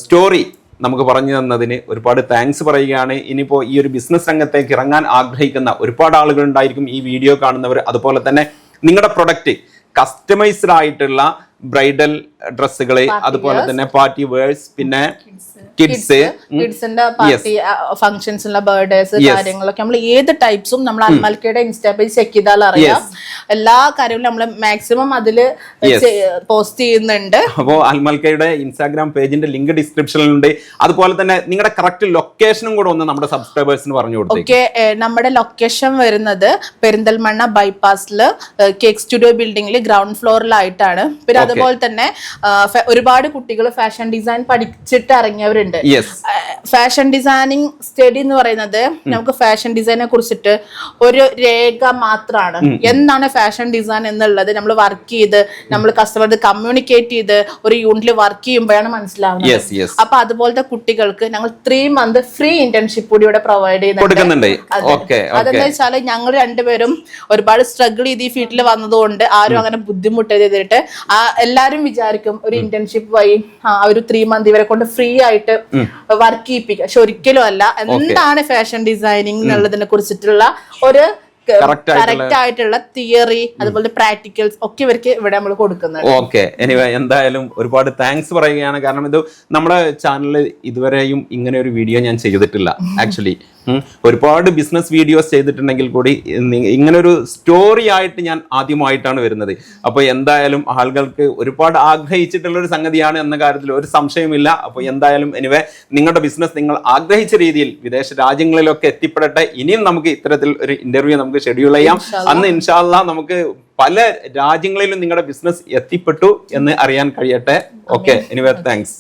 സ്റ്റോറി നമുക്ക് പറഞ്ഞു തന്നതിന് ഒരുപാട് താങ്ക്സ് പറയുകയാണ്. ഇനിയിപ്പോൾ ഈ ഒരു ബിസിനസ് രംഗത്തേക്ക് ഇറങ്ങാൻ ആഗ്രഹിക്കുന്ന ഒരുപാട് ആളുകൾ ഉണ്ടായിരിക്കും ഈ വീഡിയോ കാണുന്നവർ. അതുപോലെ തന്നെ നിങ്ങളുടെ പ്രൊഡക്റ്റ് കസ്റ്റമൈസ്ഡ് ആയിട്ടുള്ള ബ്രൈഡൽ ഡ്രസ്സുകള്, അതുപോലെ തന്നെ പാർട്ടി വെയർസ്, പിന്നെ കിഡ്സിന്റെ പാർട്ടി ഫംഗ്ഷൻസിലുള്ള ബർത്ത്ഡേസ് കാര്യങ്ങളൊക്കെ നമ്മൾ ഏത് ടൈപ്സും നമ്മൾ അൽമൽക്കയുടെ ഇൻസ്റ്റാ പേജ് ചെക്ക് ചെയ്താൽ അറിയാം. എല്ലാ കാര്യങ്ങളും നമ്മൾ മാക്സിമം അതില് പോസ്റ്റ് ചെയ്യുന്നുണ്ട്. അപ്പോൾ അൽമൽക്കയുടെ ഇൻസ്റ്റാഗ്രാം പേജിന്റെ ലിങ്ക് ഡിസ്ക്രിപ്ഷനിലുണ്ട്. അതുപോലെ തന്നെ നിങ്ങളുടെ കറക്റ്റ് ലൊക്കേഷനും കൂടെ ഒന്ന് നമ്മുടെ സബ്സ്ക്രൈബേഴ്സിന് പറഞ്ഞു കൊടുത്തു. ഓക്കെ, നമ്മുടെ ലൊക്കേഷൻ വരുന്നത് പെരിന്തൽമണ്ണ ബൈപ്പാസില് കേക്ക് സ്റ്റുഡിയോ ബിൽഡിംഗിൽ ഗ്രൗണ്ട് ഫ്ലോറിലായിട്ടാണ്. പിന്നെ അതുപോലെ തന്നെ ഒരുപാട് കുട്ടികൾ ഫാഷൻ ഡിസൈൻ പഠിച്ചിട്ട് ഇറങ്ങിയവരുണ്ട്. ഫാഷൻ ഡിസൈനിങ് സ്റ്റഡി എന്ന് പറയുന്നത് നമുക്ക് ഫാഷൻ ഡിസൈനെ കുറിച്ചിട്ട് ഒരു രേഖ മാത്രമാണ്. എന്താണ് ഫാഷൻ ഡിസൈൻ എന്നുള്ളത് നമ്മൾ വർക്ക് ചെയ്ത് നമ്മൾ കസ്റ്റമർക്ക് കമ്മ്യൂണിക്കേറ്റ് ചെയ്ത് ഒരു യൂണിറ്റിൽ വർക്ക് ചെയ്യുമ്പോഴാണ് മനസ്സിലാവുന്നത്. അപ്പൊ അതുപോലത്തെ കുട്ടികൾക്ക് ഞങ്ങൾ 3 month ഫ്രീ ഇന്റേൺഷിപ്പ് കൂടി ഇവിടെ പ്രൊവൈഡ് ചെയ്യുന്നുണ്ട്. അതെന്താ വെച്ചാൽ ഞങ്ങൾ രണ്ടുപേരും ഒരുപാട് സ്ട്രഗിൾ ചെയ്ത് ഈ ഫീൽഡിൽ വന്നതുകൊണ്ട് ആരും അങ്ങനെ ബുദ്ധിമുട്ട് ചെയ്തിട്ട് എല്ലാരും വിചാരിക്കും ഒരു ഇന്റേൺഷിപ്പ് വഴി ഒരു 3 month ഇവരെ കൊണ്ട് ഫ്രീ ആയിട്ട് വർക്ക് ചെയ്യിപ്പിക്കുക. പക്ഷെ ഒരിക്കലും അല്ല. എന്താണ് ഫാഷൻ ഡിസൈനിങ് എന്നുള്ളതിനെ കുറിച്ചിട്ടുള്ള ഒരു കറക്റ്റ് ആയിട്ടുള്ള തിയറി, അതുപോലെ പ്രാക്ടിക്കൽസ് ഒക്കെ ഇവർക്ക് ഇവിടെ നമ്മൾ കൊടുക്കുന്നത്. ഓക്കെ, എനിവേ എന്തായാലും ഒരുപാട് താങ്ക്സ് പറയുകയാണ്. കാരണം ഇത് നമ്മുടെ ചാനലിൽ ഇതുവരെയും ഇങ്ങനെ ഒരു വീഡിയോ ഞാൻ ചെയ്തിട്ടില്ല. ആക്ച്വലി ഒരുപാട് ബിസിനസ് വീഡിയോസ് ചെയ്തിട്ടുണ്ടെങ്കിൽ കൂടി ഇങ്ങനൊരു സ്റ്റോറി ആയിട്ട് ഞാൻ ആദ്യമായിട്ടാണ് വരുന്നത്. അപ്പോൾ എന്തായാലും ആളുകൾക്ക് ഒരുപാട് ആഗ്രഹിച്ചിട്ടുള്ള ഒരു സംഗതിയാണ് എന്ന കാര്യത്തിൽ ഒരു സംശയമില്ല. അപ്പോൾ എന്തായാലും എനിവേ നിങ്ങളുടെ ബിസിനസ് നിങ്ങൾ ആഗ്രഹിച്ച രീതിയിൽ വിദേശ രാജ്യങ്ങളിലൊക്കെ എത്തിപ്പെടട്ടെ. ഇനിയും നമുക്ക് ഇത്തരത്തിൽ ഒരു ഇന്റർവ്യൂ നമുക്ക് ഷെഡ്യൂൾ ചെയ്യാം. അന്ന് ഇൻഷാ അല്ലാഹ് നമുക്ക് പല രാജ്യങ്ങളിലും നിങ്ങളുടെ ബിസിനസ് എത്തിപ്പെട്ടു എന്ന് അറിയാൻ കഴിയട്ടെ. Okay, anyway thanks.